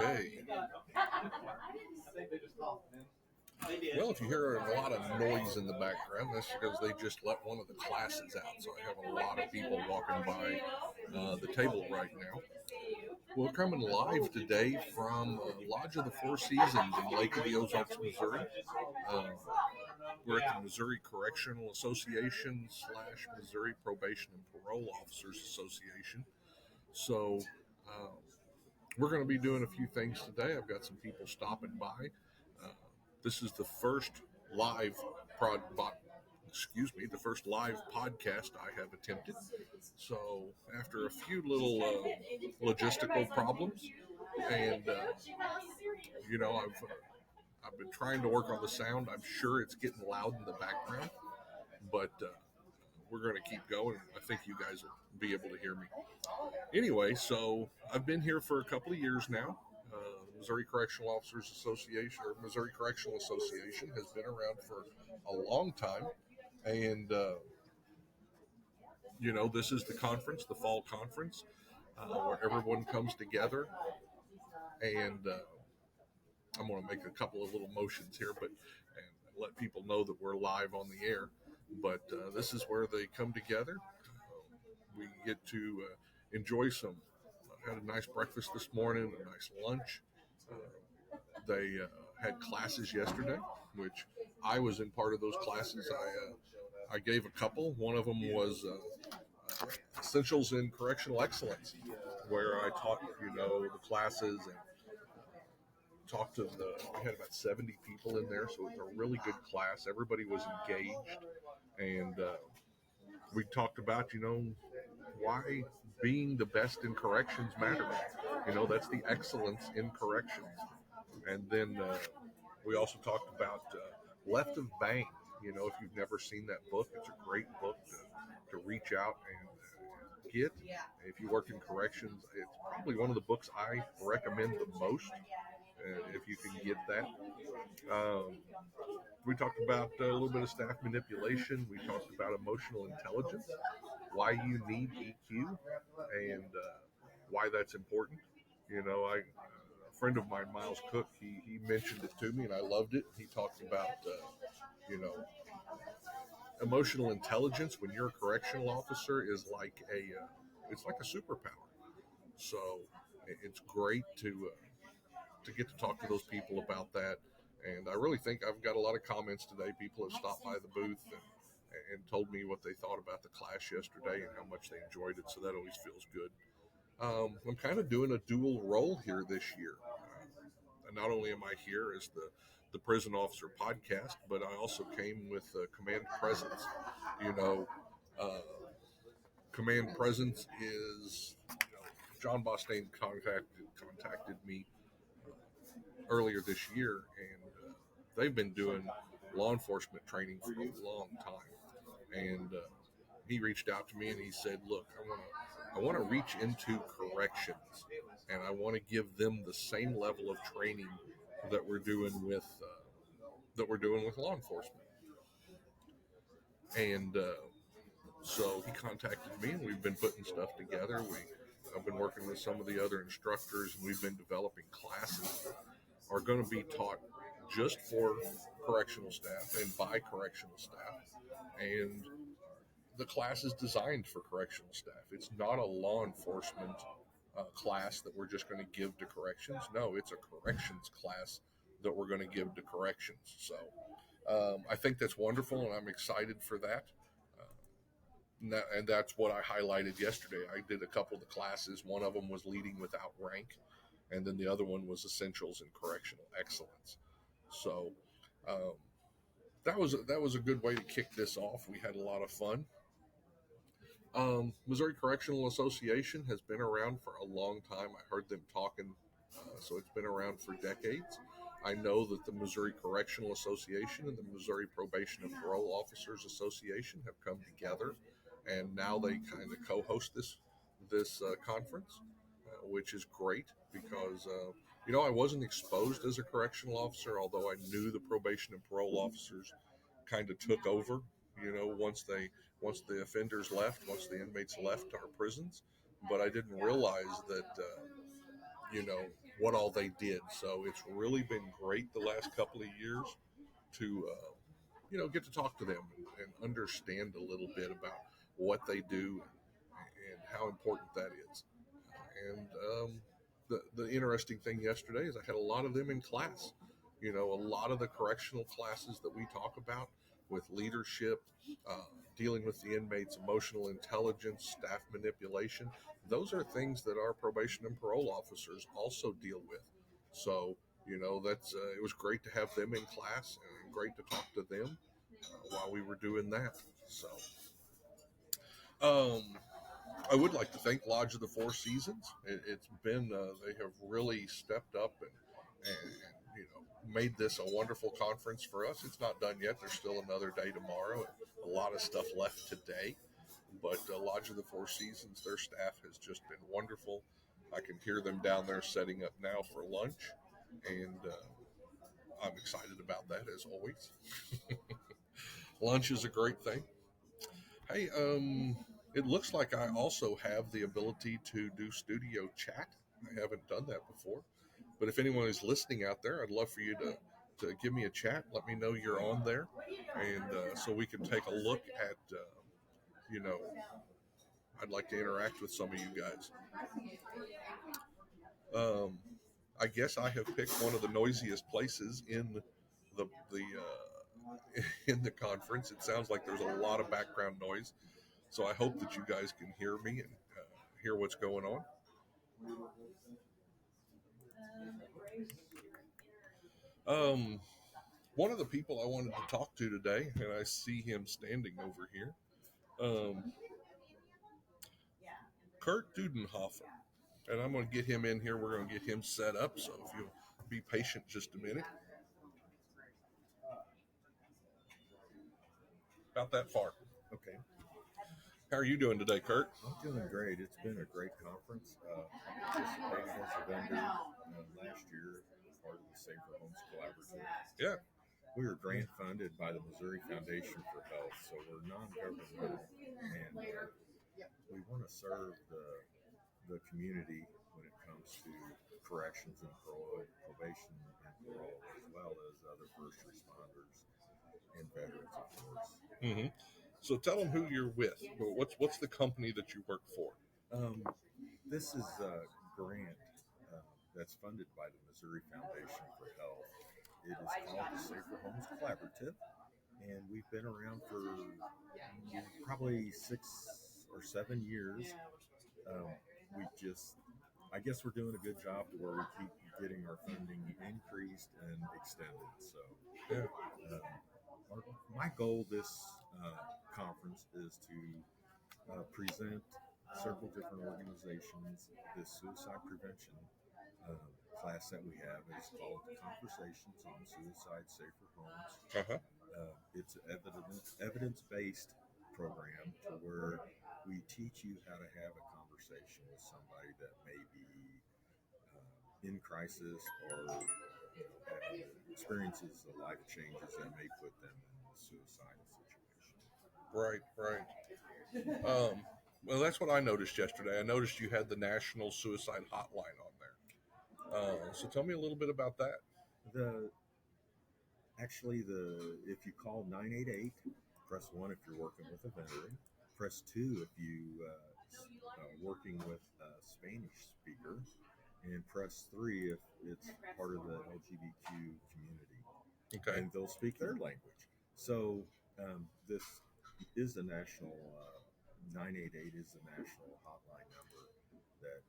Okay. Well, if you hear a lot of noise in the background, that's because they just let one of the classes out. So I have a lot of people walking by the table right now. We're coming live today from Lodge of the Four Seasons in Lake of the Ozarks, Missouri. We're at the Missouri Correctional Association / Missouri Probation and Parole Officers Association. So we're going to be doing a few things today. I've got some people stopping by. This is the first live the first live podcast I have attempted. So after a few little logistical problems, and I've been trying to work on the sound. I'm sure it's getting loud in the background, but we're going to keep going. I think you guys will be able to hear me. Anyway, so I've been here for a couple of years now. Missouri Correctional Officers Association, or Missouri Correctional Association, has been around for a long time. And, this is the conference, the fall conference, where everyone comes together. And I'm going to make a couple of little motions here, and let people know that we're live on the air. But this is where they come together. We get to enjoy some. I had a nice breakfast this morning, a nice lunch. They had classes yesterday, which I was in part of those classes. I gave a couple. One of them was Essentials in Correctional Excellence, where I taught, the classes and talked to we had about 70 people in there, so it was a really good class. Everybody was engaged, and we talked about, why being the best in corrections matters. That's the excellence in corrections. And then we also talked about Left of Bang. If you've never seen that book, it's a great book to reach out and get. If you work in corrections, it's probably one of the books I recommend the most, if you can get that. We talked about a little bit of staff manipulation. We talked about emotional intelligence, why you need EQ, and why that's important. A friend of mine, Miles Cook, he mentioned it to me, and I loved it. He talked about, emotional intelligence when you're a correctional officer is like it's like a superpower. So it's great to get to talk to those people about that. And I really think I've got a lot of comments today. People have stopped by the booth and told me what they thought about the class yesterday and how much they enjoyed it. So that always feels good. I'm kind of doing a dual role here this year. Not only am I here as the Prison Officer podcast, but I also came with Command Presence. Command Presence is, John Bostaine contacted me earlier this year, and they've been doing law enforcement training for a long time. And he reached out to me and he said, "Look, I want to reach into corrections, and I want to give them the same level of training that we're doing with law enforcement." And so he contacted me, and we've been putting stuff together. I've been working with some of the other instructors, and we've been developing classes that are going to be taught just for correctional staff and by correctional staff. And the class is designed for correctional staff. It's not a law enforcement class that we're just going to give to corrections. No, it's a corrections class that we're going to give to corrections. So I think that's wonderful, and I'm excited for that. And that's what I highlighted yesterday. I did a couple of the classes. One of them was Leading Without Rank, and then the other one was Essentials in Correctional Excellence. So that was a good way to kick this off. We had a lot of fun. Missouri Correctional Association has been around for a long time. I heard them talking, so it's been around for decades. I know that the Missouri Correctional Association and the Missouri Probation and Parole Officers Association have come together, and now they kind of co-host this conference, which is great because I wasn't exposed as a correctional officer, although I knew the probation and parole officers kind of took over. Once the offenders left, once the inmates left our prisons, but I didn't realize that what all they did. So it's really been great the last couple of years to get to talk to them and understand a little bit about what they do and how important that is. And the interesting thing yesterday is I had a lot of them in class. A lot of the correctional classes that we talk about with leadership, dealing with the inmates, emotional intelligence, staff manipulation, those are things that our probation and parole officers also deal with. So, that's it was great to have them in class and great to talk to them while we were doing that. So, I would like to thank Lodge of the Four Seasons. It's been they have really stepped up and made this a wonderful conference for us. It's not done yet. There's still another day tomorrow. A lot of stuff left today, but Lodge of the Four Seasons, their staff has just been wonderful. I can hear them down there setting up now for lunch, and I'm excited about that as always. Lunch is a great thing. Hey, it looks like I also have the ability to do studio chat. I haven't done that before, but if anyone is listening out there, I'd love for you to give me a chat. Let me know you're on there, and so we can take a look at, I'd like to interact with some of you guys. I guess I have picked one of the noisiest places in the in the conference. It sounds like there's a lot of background noise. So I hope that you guys can hear me and hear what's going on. One of the people I wanted to talk to today, and I see him standing over here, Kurt Dudenhofer. And I'm going to get him in here. We're going to get him set up. So if you'll be patient just a minute. About that far. Okay. How are you doing today, Kurt? I'm doing great. It's been a great conference. Participated as a vendor last year, part of the Safer Homes Collaborative. Yeah. We were grant funded by the Missouri Foundation for Health, so we're non-governmental, and we want to serve the community when it comes to corrections and parole, probation and parole, as well as other first responders and veterans, of course. Mm-hmm. So tell them who you're with. What's the company that you work for? This is a grant that's funded by the Missouri Foundation for Health. It is called the Safer Homes Collaborative, and we've been around for probably 6 or 7 years. I guess we're doing a good job to where we keep getting our funding increased and extended. So, my goal this conference is to present several different organizations. This suicide prevention class that we have is called Conversations on Suicide Safer Homes. Uh-huh. It's an evidence-based program to where we teach you how to have a conversation with somebody that may be in crisis or experiences the life changes that may put them in a suicidal situation. Right. Well, that's what I noticed yesterday. I noticed you had the National Suicide Hotline on there. So tell me a little bit about that. If you call 988, press 1 if you're working with a veteran, press 2 if you are working with a Spanish speaker, and press 3 if it's part of the LGBTQ community. Okay. And they'll speak their language. So this is the national, 988 is the national hotline number that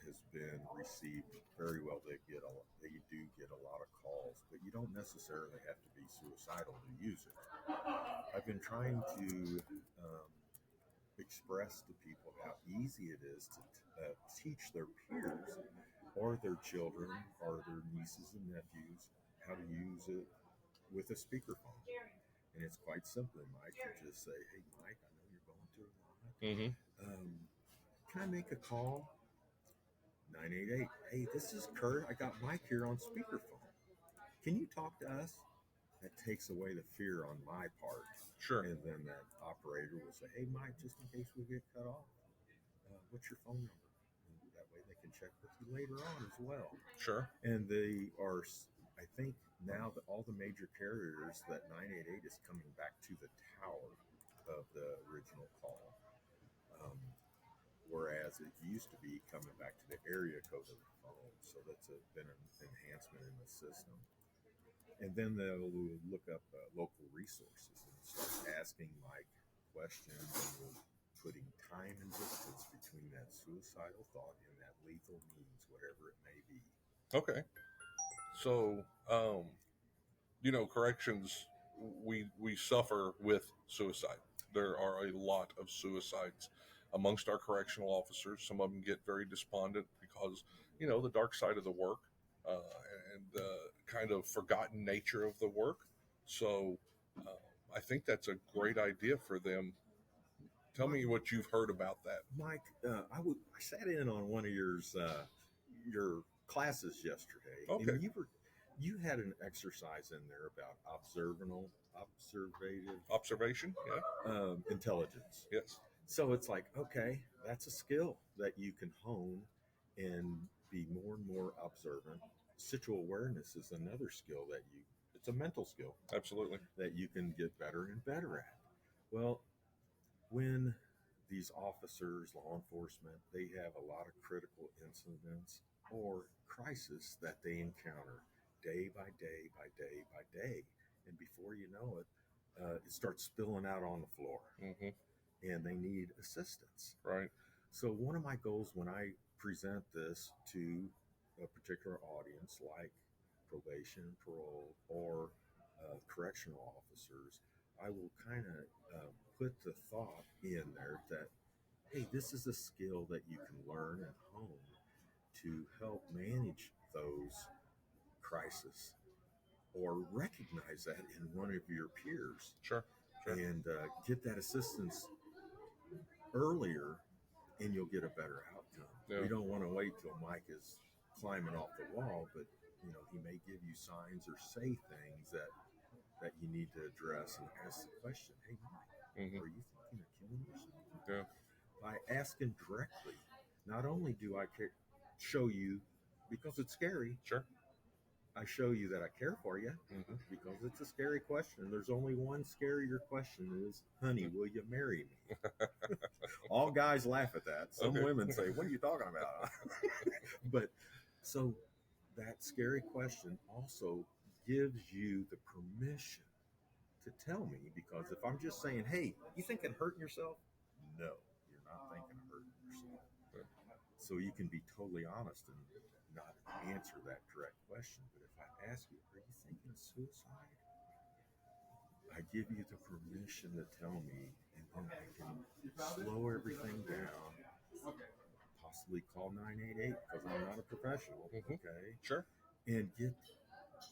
has been received very well. They do get a lot of calls, but you don't necessarily have to be suicidal to use it. I've been trying to express to people how easy it is to teach their peers or their children or their nieces and nephews how to use it with a speakerphone. And it's quite simple. Mike can just say, "Hey, Mike, I know you're going through a lot. Mm-hmm. Can I make a call? 988. Hey, this is Kurt. I got Mike here on speakerphone. Can you talk to us?" That takes away the fear on my part. Sure. And then that operator will say, "Hey, Mike, just in case we get cut off, what's your phone number?" And that way they can check with you later on as well. Sure. And they are, I think now that all the major carriers, that 988 is coming back to the tower of the original call. Whereas it used to be coming back to the area code of the phone. So that's been an enhancement in the system. And then they'll look up local resources and start asking like questions, and we're putting time and distance between that suicidal thought and that lethal means, whatever it may be. Okay. So, corrections, we suffer with suicide. There are a lot of suicides amongst our correctional officers. Some of them get very despondent because, the dark side of the work and the kind of forgotten nature of the work. So I think that's a great idea for them. Tell me what you've heard about that. Mike, I sat in on one of your classes yesterday, Okay. and you had an exercise in there about Observation, yeah. Intelligence. Yes. So it's like, okay, that's a skill that you can hone and be more and more observant. Situal awareness is another skill it's a mental skill. Absolutely. That you can get better and better at. Well, when these officers, law enforcement, they have a lot of critical incidents or crisis that they encounter day by day by day by day. And before you know it, it starts spilling out on the floor. Mm-hmm. And they need assistance. Right. So one of my goals when I present this to a particular audience like probation and parole or correctional officers, I will kind of put the thought in there that, hey, this is a skill that you can learn and hone to help manage those crises or recognize that in one of your peers. Sure. And get that assistance earlier, and you'll get a better outcome. Yeah. We don't want to wait till Mike is climbing off the wall, but he may give you signs or say things that you need to address and ask the question, hey Mike, Mm-hmm. are you thinking of killing yourself? Yeah. By asking directly, not only do I show you, because it's scary, Sure. I show you that I care for you, Mm-hmm. because it's a scary question. There's only one scarier question is, honey, will you marry me? All guys laugh at that. Some Okay. women say, what are you talking about? But so that scary question also gives you the permission to tell me, because if I'm just saying, hey, you thinking of hurting yourself? No, you're not thinking of hurting yourself. Okay. So you can be totally honest and not answer that direct question. But if I ask you, are you thinking of suicide? I give you the permission to tell me, and then I can slow everything down, possibly call 988 because I'm not a professional, Mm-hmm. okay? Sure. And get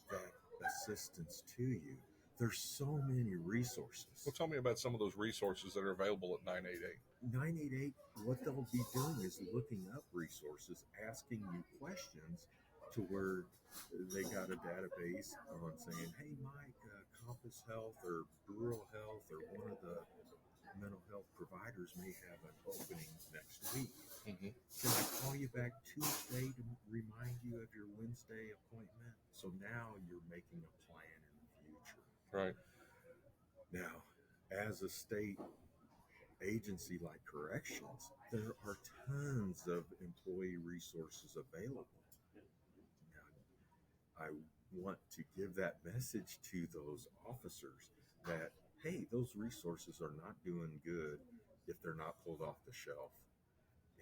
that assistance to you. There's so many resources. Well, tell me about some of those resources that are available at 988. 988, what they'll be doing is looking up resources, asking you questions to where they got a database on saying, hey, Mike, Compass Health or Rural Health or one of the mental health providers may have an opening next week. Mm-hmm. Can I call you back Tuesday to remind you of your Wednesday appointment? So now you're making a plan in the future. Right. Now, as a state agency like corrections, there are tons of employee resources available. Now, I want to give that message to those officers that, hey, those resources are not doing good if they're not pulled off the shelf.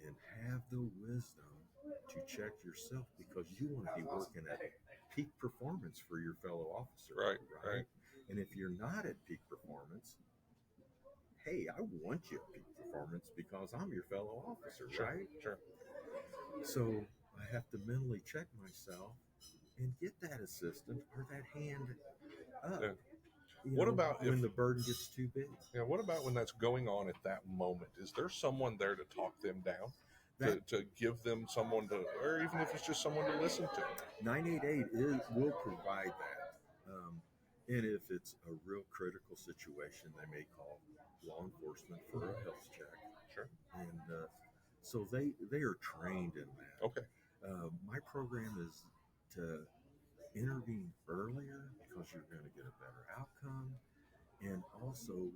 And have the wisdom to check yourself, because you want to be working at peak performance for your fellow officer. Right. And if you're not at peak performance, hey, I want you at peak performance because I'm your fellow officer, Sure. right? Sure. So I have to mentally check myself and get that assistant or that hand up. Yeah. What about when the burden gets too big? Yeah. What about when that's going on at that moment? Is there someone there to talk them down? To give them someone to, or even if it's just someone to listen to? 988 will provide that. And if it's a real critical situation, they may call law enforcement for a health check. Sure. And So they are trained in that. Okay. My program is to intervene earlier because you're going to get a better outcome. And also,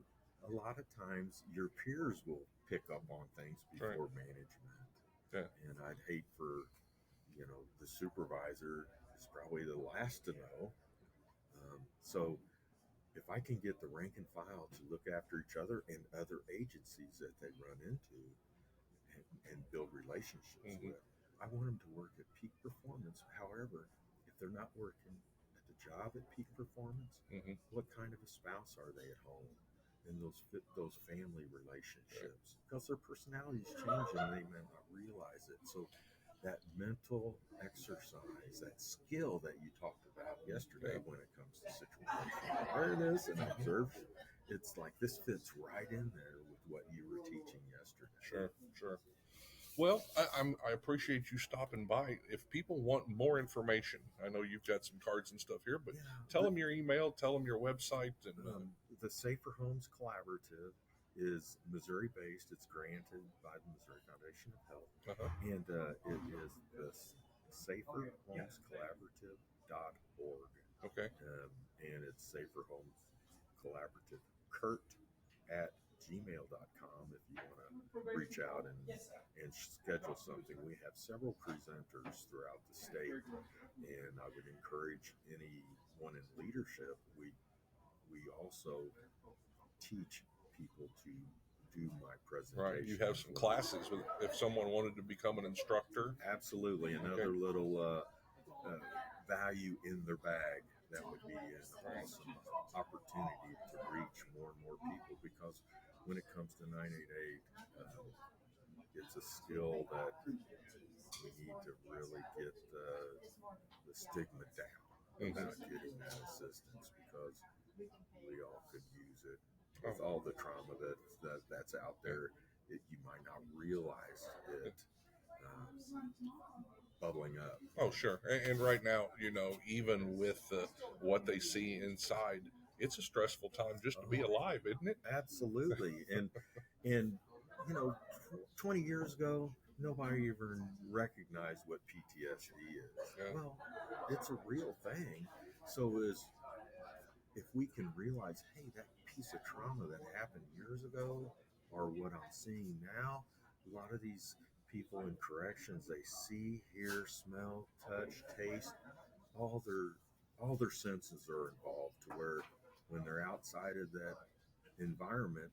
a lot of times your peers will pick up on things before management. Yeah. And I'd hate for, the supervisor is probably the last to know. So if I can get the rank and file to look after each other and other agencies that they run into and build relationships with, I want them to work at peak performance. However, if they're not working at the job at peak performance, what kind of a spouse are they at home? And those family relationships, because their personalities change and they may not realize it. So that mental exercise, that skill that you talked about yesterday when it comes to situational awareness and observation, it's like this fits right in there with what you were teaching yesterday. Sure. Well, I appreciate you stopping by. If people want more information, I know you've got some cards and stuff here, but tell them your email, tell them your website. And the Safer Homes Collaborative is Missouri-based. It's granted by the Missouri Foundation of Health, and it is the saferhomescollaborative.org. Okay. And it's Safer Homes Collaborative Kurt at gmail.com if you want to reach out and schedule something. We have several presenters throughout the state, and I would encourage anyone in leadership. We also teach people to do my presentation. Right. You have some classes if someone wanted to become an instructor. Absolutely. Another little value in their bag. That would be an awesome opportunity to reach more and more people, because when it comes to 988, it's a skill that we need to really get the stigma down about getting that assistance, because we all could use it. With all the trauma that's out there, you might not realize it bubbling up. Oh, sure. And right now, even with what they see inside, it's a stressful time just to be alive, isn't it? Absolutely. And 20 years ago, nobody even recognized what PTSD is. Well, it's a real thing. So if we can realize, hey, that piece of trauma that happened years ago, or what I'm seeing now, a lot of these people in corrections, they see, hear, smell, touch, taste, all their senses are involved, to where when they're outside of that environment,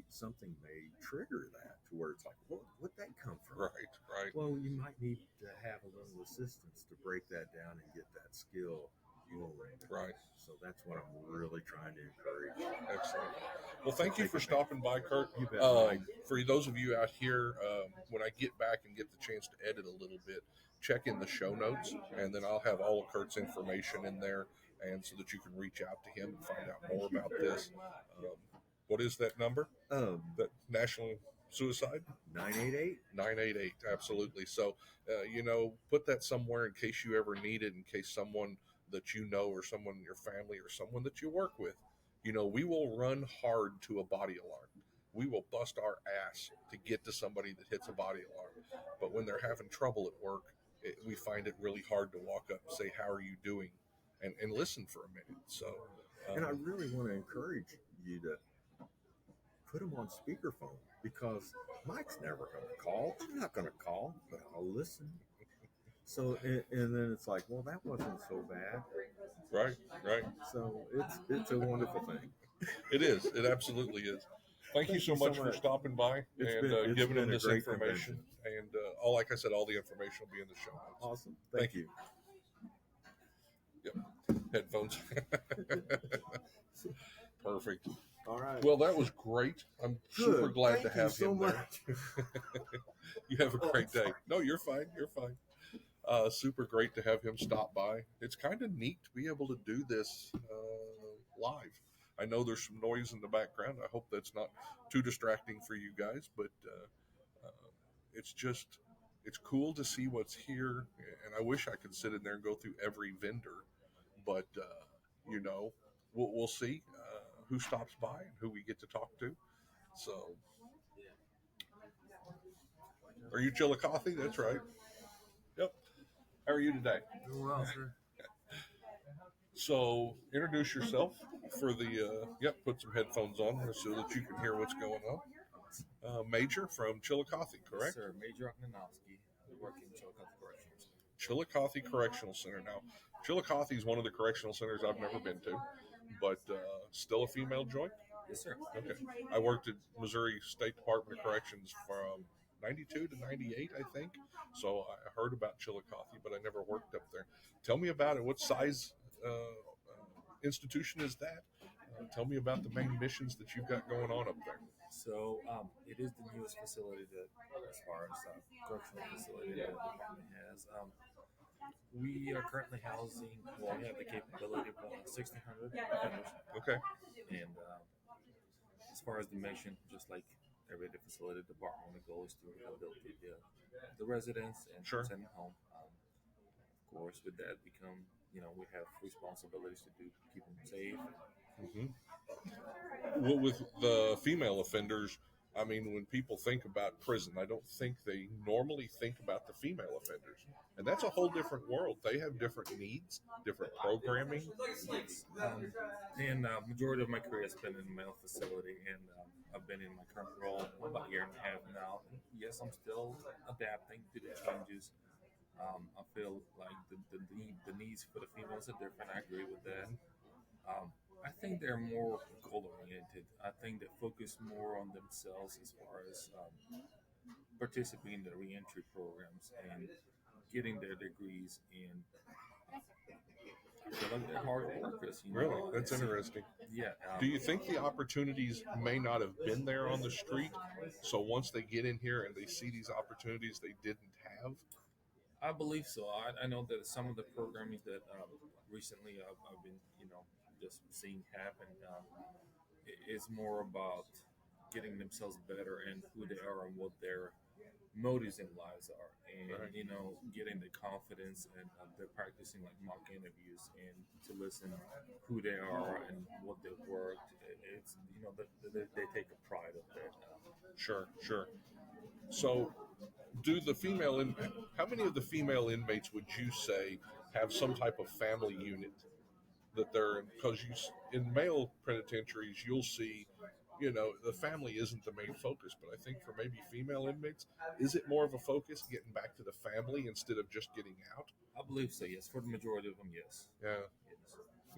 something may trigger that, to where it's like, what'd that come from? Right. Well, you might need to have a little assistance to break that down and get that skill going. Right. So that's what I'm really trying to encourage. Excellent. Well, thank you for stopping by, Kurt. You bet, for those of you out here, when I get back and get the chance to edit a little bit, check in the show notes, and then I'll have all of Kurt's information in there, and so that you can reach out to him and find out more about this. What is that number? That national suicide? 988. Absolutely. So, put that somewhere in case you ever need it, in case someone that you know, or someone in your family, or someone that you work with, we will run hard to a body alarm. We will bust our ass to get to somebody that hits a body alarm. But when they're having trouble at work, we find it really hard to walk up and say, how are you doing? And listen for a minute. So, and I really want to encourage you to put them on speakerphone, because Mike's never going to call. I'm not going to call, but I'll listen. So, and then it's like, well, that wasn't so bad. Right. So it's a wonderful thing. It is. It absolutely is. Thank you so much for stopping by and giving them this information. And like I said, all the information will be in the show notes. Awesome. Thank you. Yep. Headphones. Perfect. All right. Well, that was great. I'm super glad to have him there. You have a great day. No, you're fine. Super great to have him stop by. It's kind of neat to be able to do this live. I know there's some noise in the background. I hope that's not too distracting for you guys, but it's cool to see what's here. And I wish I could sit in there and go through every vendor, but we'll see who stops by and who we get to talk to. So Are you Chillicothe? That's right. Yep. How are you today? Doing well, sir. So introduce yourself for the, put some headphones on so that you can hear what's going on. Major from Chillicothe, correct? Yes, sir. Major Ognenovski. I work in Chillicothe Correctional Center. Chillicothe Correctional Center. Now, Chillicothe is one of the correctional centers I've never been to, but still a female joint? Yes, sir. Okay. I worked at Missouri State Department of Corrections from 92 to 98, I think. So I heard about Chillicothe, but I never worked up there. Tell me about it. What size institution is that? Tell me about the main missions that you've got going on up there. So it is the newest facility that, as far as correctional facility that the department has. We are currently housing, we have the capability of 1,600 offenders. Okay. And as far as the mission, just like every other facility department, the goal is to rehabilitate the residents and send them home. Of course, with that we have responsibilities to keep them safe. Mm-hmm. Well, with the female offenders, I mean, when people think about prison, I don't think they normally think about the female offenders. And that's a whole different world. They have different needs, different programming. And majority of my career has been in a male facility, and I've been in my current role about a year and a half now. And yes, I'm still adapting to the changes. I feel like the needs for the females are different. I agree with that. I think they're more goal-oriented. I think they focus more on themselves as far as participating in the reentry programs and getting their degrees. And I feel like they're hard workers. Really? That's interesting. Yeah. Do you think the opportunities may not have been there on the street? So once they get in here and they see these opportunities they didn't have? I believe so. I know that some of the programming that recently I've been, just seeing happen is more about getting themselves better and who they are and what their motives in lives are, and getting the confidence, and they're practicing like mock interviews and to listen who they are and what they've worked. It's they take a pride of that. Sure. So, how many of the female inmates would you say have some type of family unit that they're in? Because in male penitentiaries, you'll see, the family isn't the main focus, but I think for maybe female inmates, is it more of a focus getting back to the family instead of just getting out? I believe so, yes. For the majority of them, yes. Yeah. Yes.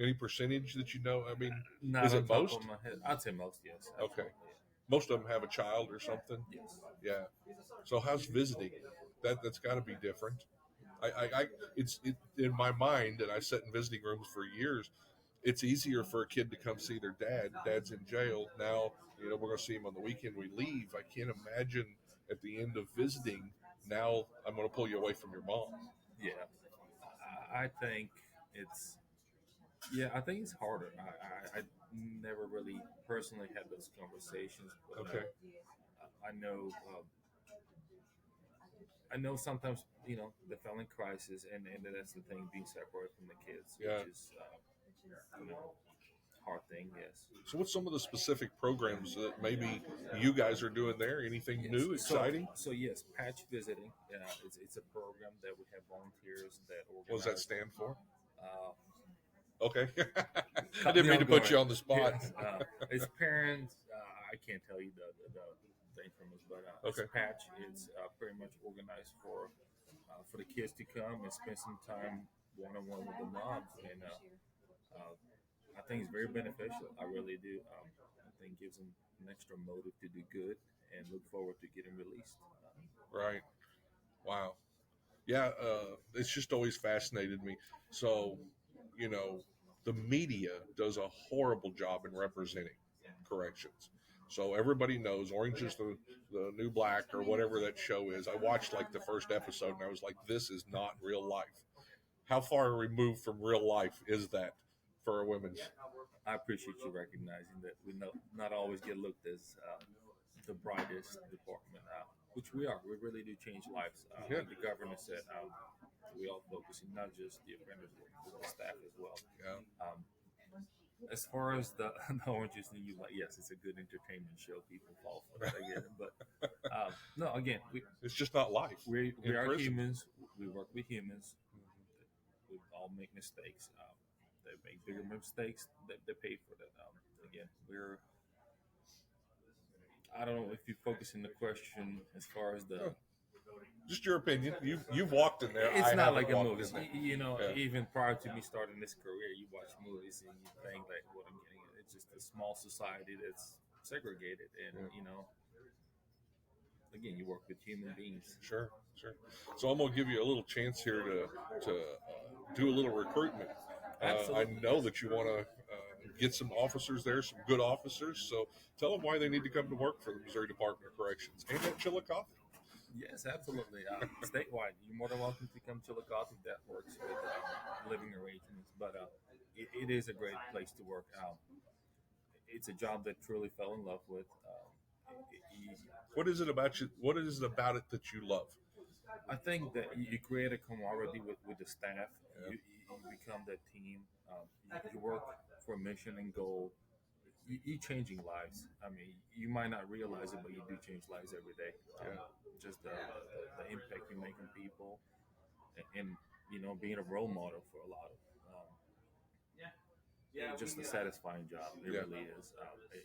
Any percentage that you know? I mean, not is it most? Of my head. I'd say most, yes. Okay. Most of them have a child or something? Yes. Yeah. So how's visiting? That's got to be different. It's in my mind, and I sat in visiting rooms for years. It's easier for a kid to come see their dad. Dad's in jail now. We're going to see him on the weekend. We leave. I can't imagine at the end of visiting. Now I'm going to pull you away from your mom. Yeah, I think it's. Yeah, I think it's harder. I never really personally had those conversations, but okay. I know. I know sometimes, the family crisis, and that's the thing, being separated from the kids, which is, hard thing, yes. So what's some of the specific programs that maybe you guys are doing there? Anything new, exciting? So yes, Patch Visiting. It's a program that we have volunteers that organize. What does that stand for? Okay. I didn't mean to put you on the spot. Yes. It's parents. I can't tell you the information, but okay. It's Patch. It's pretty much organized for the kids to come and spend some time one-on-one with the moms, and I think it's very beneficial. I really do. I think it gives them an extra motive to do good and look forward to getting released. Right. Wow. Yeah, it's just always fascinated me. So, the media does a horrible job in representing corrections. So everybody knows Orange is the New Black, or whatever that show is. I watched like the first episode and I was like, this is not real life. How far removed from real life is that for a women's? I appreciate you recognizing that we not always get looked as the brightest department, which we are. We really do change lives. Like the governor said, we all focusing not just the offenders, but the staff as well. Yeah. As far as the Orange is the New Black, yes, it's a good entertainment show. People fall for that again, but no, again, It's just not life. we in are prison. humans. We work with humans. We all make mistakes. They make bigger mistakes. They pay for that. Again, I don't know if you focus in the question as far as the. Just your opinion. You've walked in there. It's I not haven't like a walked movie. in there. You know, Yeah. even prior to me starting this career, you watch movies and you think like, what I'm getting. It's just a small society that's segregated, and you know, again, you work with human beings. Sure. So I'm gonna give you a little chance here to do a little recruitment. I Absolutely. know that you want to get some officers there, some good officers. So tell them why they need to come to work for the Missouri Department of Corrections and at Chillicothe. Yes, absolutely. Statewide, you're more than welcome to come to Chillicothe if that works with living arrangements. But it is a great place to work. It's a job that truly fell in love with. What is it about you? What is it about it that you love? I think that you create a camaraderie with the staff. Yeah. You become that team. You work for a mission and goal. You're changing lives. I mean, you might not realize it, but you do change lives every day. Just the impact you make on people, and you know, being a role model for a lot of. It's just a satisfying job. It really is.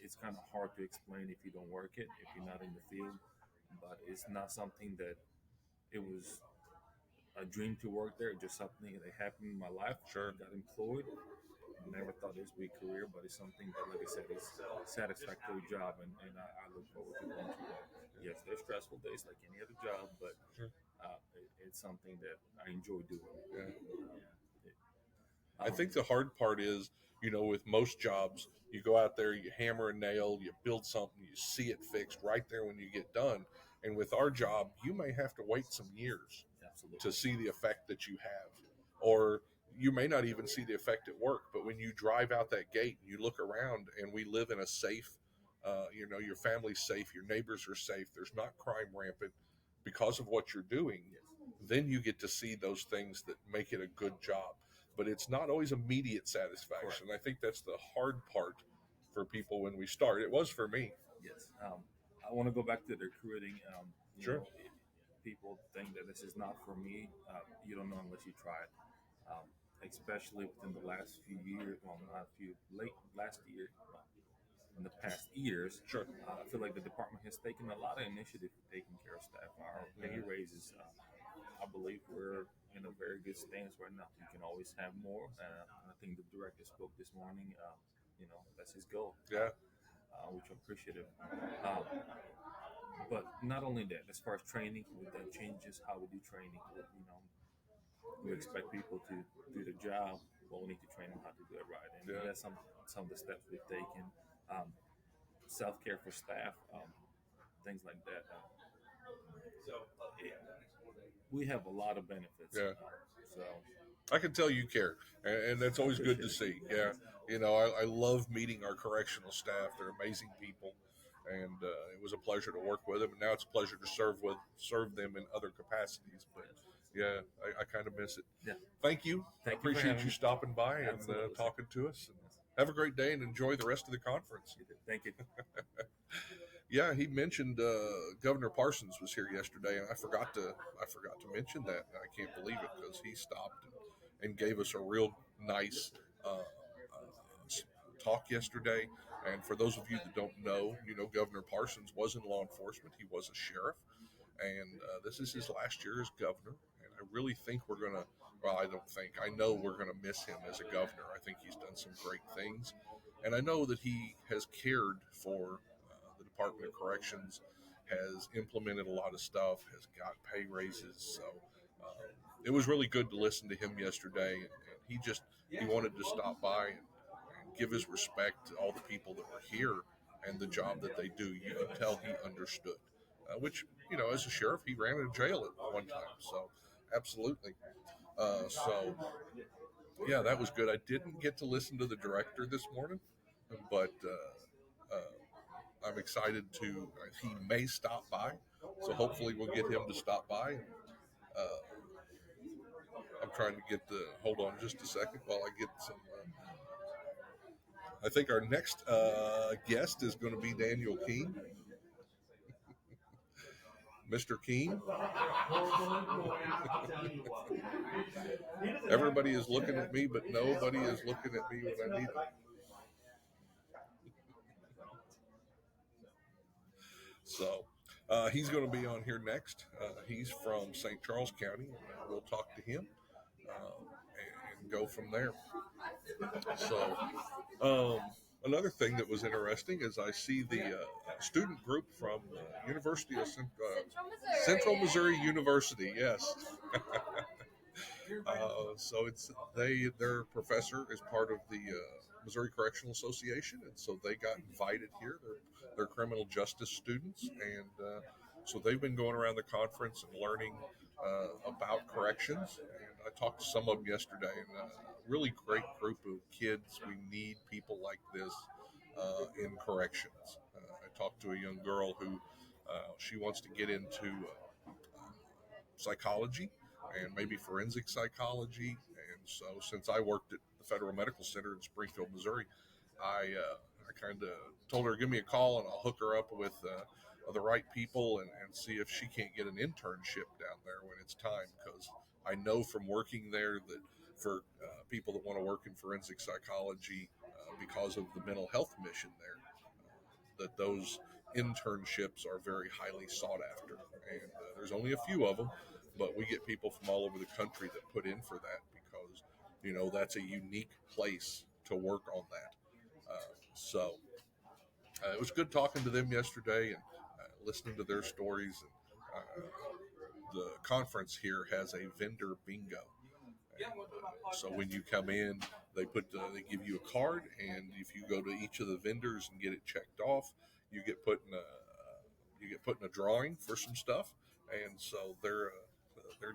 It's kind of hard to explain if you don't work it, if you're not in the field. But it's not something that it was a dream to work there. It's just something that happened in my life. Sure. Got employed. Never thought this would be a career, but it's something that, like I said, is a satisfactory job, and I look forward to going through that. Yes, there's stressful days like any other job, but Sure. it's something that I enjoy doing. Yeah. I think the hard part is, you know, with most jobs, you go out there, you hammer a nail, you build something, you see it fixed right there when you get done. And with our job, you may have to wait some years Absolutely. to see the effect that you have. Or you may not even see the effect at work, but when you drive out that gate and you look around, and we live in a safe, you know, your family's safe, your neighbors are safe, there's not crime rampant because of what you're doing, then you get to see those things that make it a good job. But it's not always immediate satisfaction. I think that's the hard part for people when we start. It was for me. Yes. I want to go back to the recruiting. Sure. Know, people think that this is not for me. You don't know unless you try it. Especially within the last few years, last year, in the past years. Sure. I feel like the department has taken a lot of initiative for taking care of staff. Our pay raises, I believe we're in a very good stance right now. You can always have more. I think the director spoke this morning. You know, that's his goal. Yeah. Which I'm appreciative. But not only that, as far as training, that changes how we do training. You know, we expect people to do the job, but we need to train them how to do it right. And that's some of the steps we've taken. Self-care for staff, things like that. We have a lot of benefits. Yeah. So I can tell you care, and that's always good to see. Yeah. You know, I love meeting our correctional staff. They're amazing people, and it was a pleasure to work with them. And now it's a pleasure to serve them in other capacities. But yeah, I kind of miss it. Yeah. Thank you. I appreciate you stopping by and talking to us. And have a great day and enjoy the rest of the conference. Thank you. Yeah, he mentioned Governor Parsons was here yesterday, and I forgot to mention that. I can't believe it because he stopped and gave us a real nice talk yesterday. And for those of you that don't know, you know, Governor Parsons was in law enforcement. He was a sheriff, and this is his last year as governor. And I really think we're going to, well, I don't think, I know we're going to miss him as a governor. I think he's done some great things. And I know that he has cared for the Department of Corrections, has implemented a lot of stuff, has got pay raises. So it was really good to listen to him yesterday. And he wanted to stop by and give his respect to all the people that were here and the job that they do. You can tell he understood, which, you know, as a sheriff, he ran a jail at one time. So absolutely. Yeah, that was good. I didn't get to listen to the director this morning, but I'm excited to, he may stop by. So hopefully we'll get him to stop by. I'm trying to get hold on just a second while I get some, I think our next guest is going to be Daniel Keene. Mr. Keene. Everybody is looking at me, but nobody is looking at me when I need them. So he's going to be on here next. He's from St. Charles County. We'll talk to him and go from there. So another thing that was interesting is I see the student group from University of Central Missouri University. Yes. So their professor is part of the Missouri Correctional Association, and so they got invited here. They're criminal justice students, and so they've been going around the conference and learning about corrections. And I talked to some of them yesterday, and really great group of kids. We need people like this in corrections. I talked to a young girl who she wants to get into psychology and maybe forensic psychology. And so since I worked at the Federal Medical Center in Springfield, Missouri, I kind of told her, give me a call and I'll hook her up with the right people and see if she can't get an internship down there when it's time. Because I know from working there that for people that want to work in forensic psychology because of the mental health mission there, that those internships are very highly sought after. And there's only a few of them, but we get people from all over the country that put in for that because, that's a unique place to work on that. So it was good talking to them yesterday and listening to their stories. And, the conference here has a vendor bingo. And, so when you come in, they give you a card, and if you go to each of the vendors and get it checked off, you get put in a drawing for some stuff. And so they're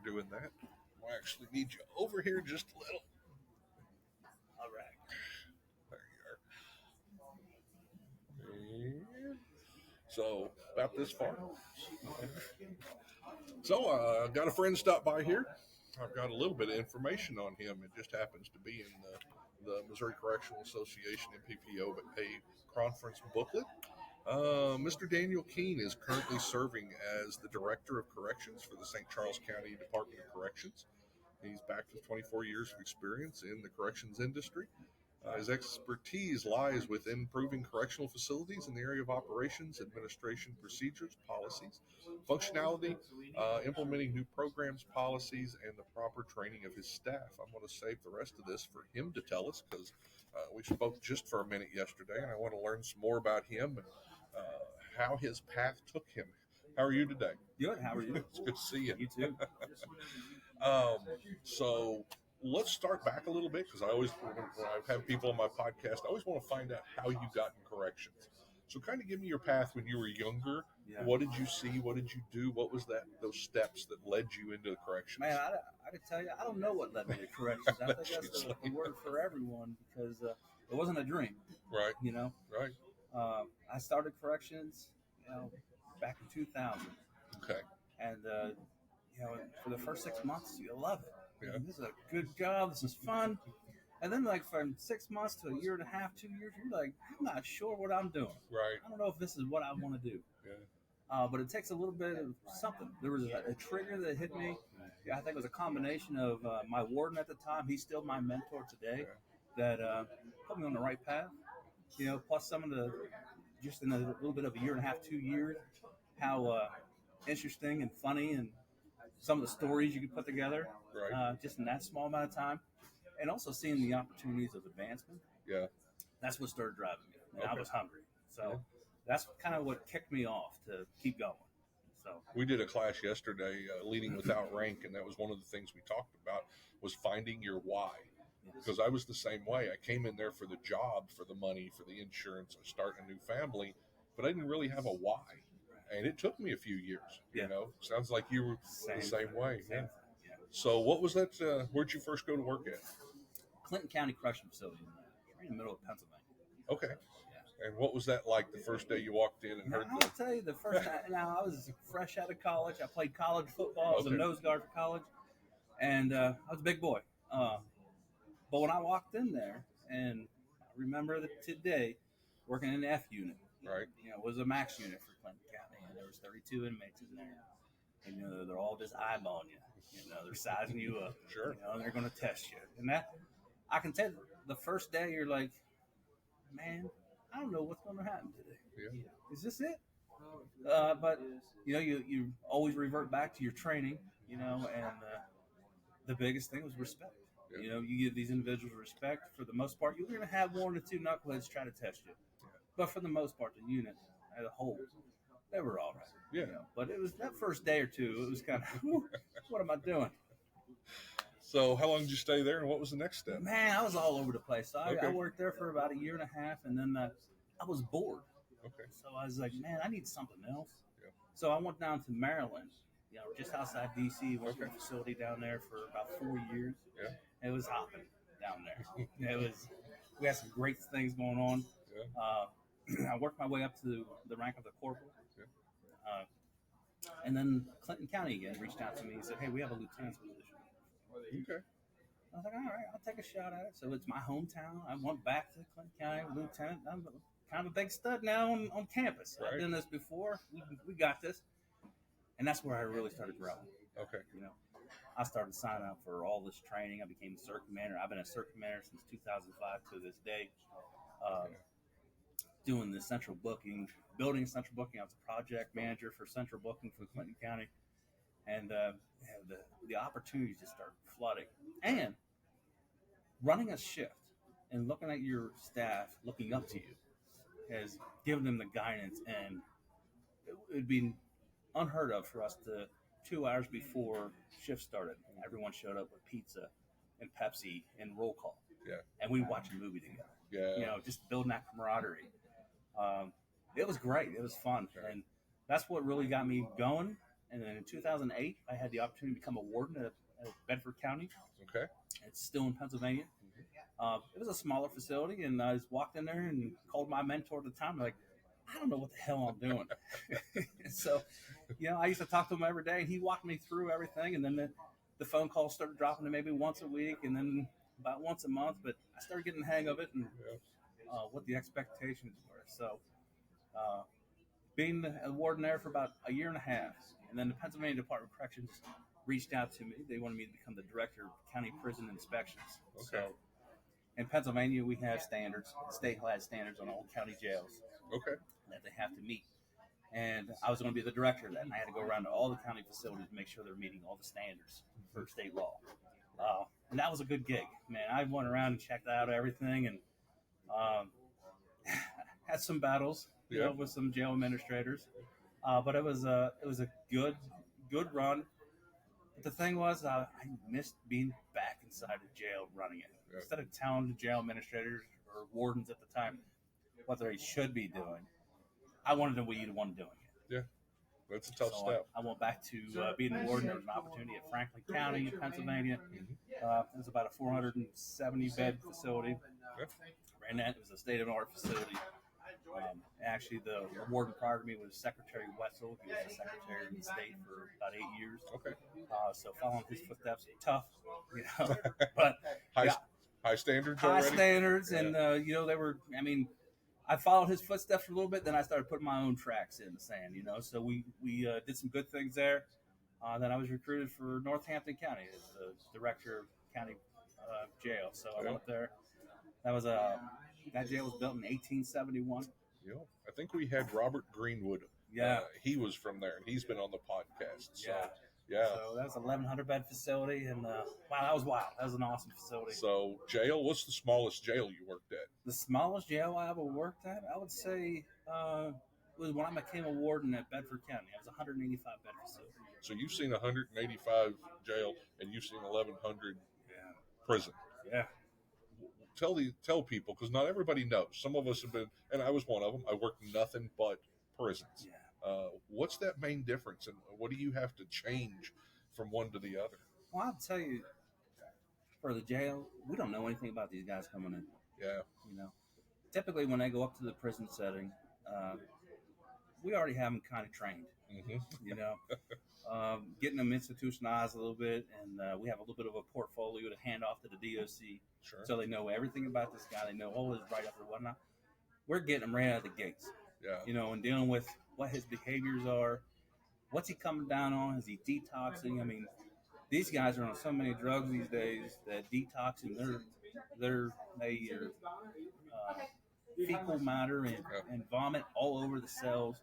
doing that. I actually need you over here just a little. All right. There you are. And so about this far. So got a friend stop by here. I've got a little bit of information on him. It just happens to be in the Missouri Correctional Association MPPO a conference booklet. Mr. Daniel Keene is currently serving as the Director of Corrections for the St. Charles County Department of Corrections. He's backed with 24 years of experience in the corrections industry. His expertise lies with improving correctional facilities in the area of operations, administration, procedures, policies, functionality, implementing new programs, policies, and the proper training of his staff. I'm going to save the rest of this for him to tell us because we spoke just for a minute yesterday, and I want to learn some more about him and how his path took him. How are you today? Good. How are you? It's good to see you. You too. So let's start back a little bit because when I have people on my podcast, I always want to find out how you got in corrections. So kind of give me your path when you were younger. Yeah. What did you see? What did you do? What was those steps that led you into the corrections? Man, I could tell you, I don't know what led me to corrections. I think that's the word for everyone because it wasn't a dream. Right. Right. I started corrections, back in 2000. Okay. And, for the first 6 months, you love it. Yeah. This is a good job. This is fun. And then, from 6 months to a year and a half, 2 years, you're like, I'm not sure what I'm doing. Right. I don't know if this is what I want to do. Yeah. But it takes a little bit of something. There was a trigger that hit me. I think it was a combination of my warden at the time. He's still my mentor today. Yeah. That put me on the right path. Plus some of just in a little bit of a year and a half, 2 years, how interesting and funny and some of the stories you could put together, just in that small amount of time, and also seeing the opportunities of advancement. Yeah, that's what started driving me, and I was hungry. So that's kind of what kicked me off to keep going. So we did a class yesterday, leading without rank, and that was one of the things we talked about was finding your why. Because I was the same way. I came in there for the job, for the money, for the insurance, I start a new family, but I didn't really have a why. And it took me a few years, Sounds like you were the same way. Yeah. So what was that? Where'd you first go to work at? Clinton County Correctional Facility, right in the middle of Pennsylvania. Okay. Yeah. And what was that like the first day you walked in and heard I'll tell you, the first time, I was fresh out of college. I played college football. I was a nose guard for college. And I was a big boy. But when I walked in there and remember that today, working in the F unit. Right. It was a max unit for Clinton County, and there was 32 inmates in there. And they're all just eyeballing you. They're sizing you up. Sure. And they're going to test you. And that, I can tell you, the first day you're like, man, I don't know what's going to happen today. Yeah. Is this it? But you always revert back to your training. And the biggest thing was respect. Yeah. You give these individuals respect. For the most part, you're going to have 1 or 2 knuckleheads try to test you. But for the most part, the unit as a whole, they were all right. Yeah. But it was that first day or two, it was kind of, what am I doing? So how long did you stay there, and what was the next step? Man, I was all over the place. So I Okay. worked there for about 1.5 years, and then I was bored. Okay. So I was like, man, I need something else. Yeah. So I went down to Maryland, just outside D.C., worked in a facility down there for about 4 years. Yeah. It was hopping down there. We had some great things going on. Yeah. I worked my way up to the rank of the corporal. Yeah. And then Clinton County again reached out to me and said, hey, we have a lieutenant's position. Okay. I was like, all right, I'll take a shot at it. So it's my hometown. I went back to Clinton County lieutenant. I'm kind of a big stud now on campus. Right. I've done this before. We got this. And that's where I really started growing. Okay. I started signing up for all this training. I became a CERT commander. I've been a CERT commander since 2005 to this day. Doing the central booking, building central booking. I was a project manager for central booking for Clinton County. And the opportunities just started flooding. And running a shift and looking at your staff looking up to you has given them the guidance. And it would be unheard of for us to 2 hours before shift started, everyone showed up with pizza and Pepsi and roll call. Yeah. And we watched a movie together. Yeah. Just building that camaraderie. It was great. It was fun. Okay. And that's what really got me going. And then in 2008, I had the opportunity to become a warden at Bedford County. Okay. It's still in Pennsylvania. It was a smaller facility, and I just walked in there and called my mentor at the time. Like, I don't know what the hell I'm doing. So, I used to talk to him every day, and he walked me through everything. And then the phone calls started dropping to maybe once a week, and then about once a month. But I started getting the hang of it and what the expectations were. So, being a warden there for about 1.5 years, and then the Pennsylvania Department of Corrections reached out to me. They wanted me to become the director of county prison inspections. Okay. So, in Pennsylvania, we have standards. The state has standards on all county jails Okay. that they have to meet. And I was going to be the director of that, and I had to go around to all the county facilities to make sure they're meeting all the standards for state law. And that was a good gig, man. I went around and checked out everything, and had some battles, with some jail administrators. But it was a good run. But the thing was, I missed being back inside the jail running it. Yeah. Instead of telling the jail administrators or wardens at the time what they should be doing, I wanted to be the one doing it. Yeah. That's a tough So step. I went back to being the warden. There was an opportunity at Franklin County in Pennsylvania. It was about a 470-bed facility. Yeah. Ran that. It was a state-of-the-art facility. Actually, the warden prior to me was Secretary Wetzel. He was the secretary of the state for about 8 years. Okay. So following his footsteps, tough, but High standards high already? standards, Yeah. and they were. I mean, I followed his footsteps for a little bit, then I started putting my own tracks in the sand. So we did some good things there. Then I was recruited for Northampton County as the director of county jail. So I went there. That jail was built in 1871. Yeah. I think we had Robert Greenwood. Yeah. He was from there, and he's been on the podcast. So, Yeah. So that was an 1,100-bed facility, and wow, that was wild. That was an awesome facility. So jail, what's the smallest jail you worked at? The smallest jail I ever worked at, I would say, was when I became a warden at Bedford County. It was a 185-bed facility. So you've seen 185 jail, and you've seen 1,100 prison. Yeah. Tell people, because not everybody knows. Some of us have been, and I was one of them. I worked nothing but prisons. Yeah. What's that main difference, and what do you have to change from one to the other? Well, I'll tell you, for the jail, we don't know anything about these guys coming in. Yeah. Typically when they go up to the prison setting, we already have them kind of trained. Mm-hmm. getting them institutionalized a little bit, and we have a little bit of a portfolio to hand off to the DOC, Sure. so they know everything about this guy. They know all his write-ups and whatnot. We're getting them right out of the gates, Yeah. and dealing with what his behaviors are. What's he coming down on? Is he detoxing? I mean, these guys are on so many drugs these days that detoxing their fecal matter and vomit all over the cells.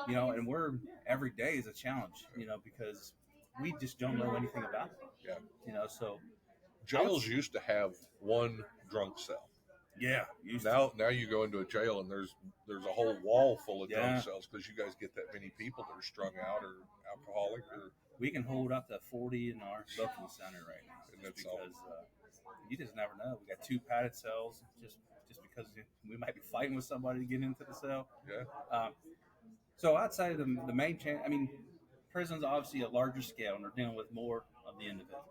And we're every day is a challenge, because we just don't know anything about it. Yeah. So Jails used to have one drunk cell. Yeah. Now you go into a jail and there's a whole wall full of Yeah. drunk cells because you guys get that many people that are strung out or alcoholic or We can hold up to 40 in our booking center right now. And Just that's all. because you just never know. We got 2 padded cells just because we might be fighting with somebody to get into the cell. Yeah. So outside of the main chain, I mean, prison's obviously a larger scale and they're dealing with more of the individual.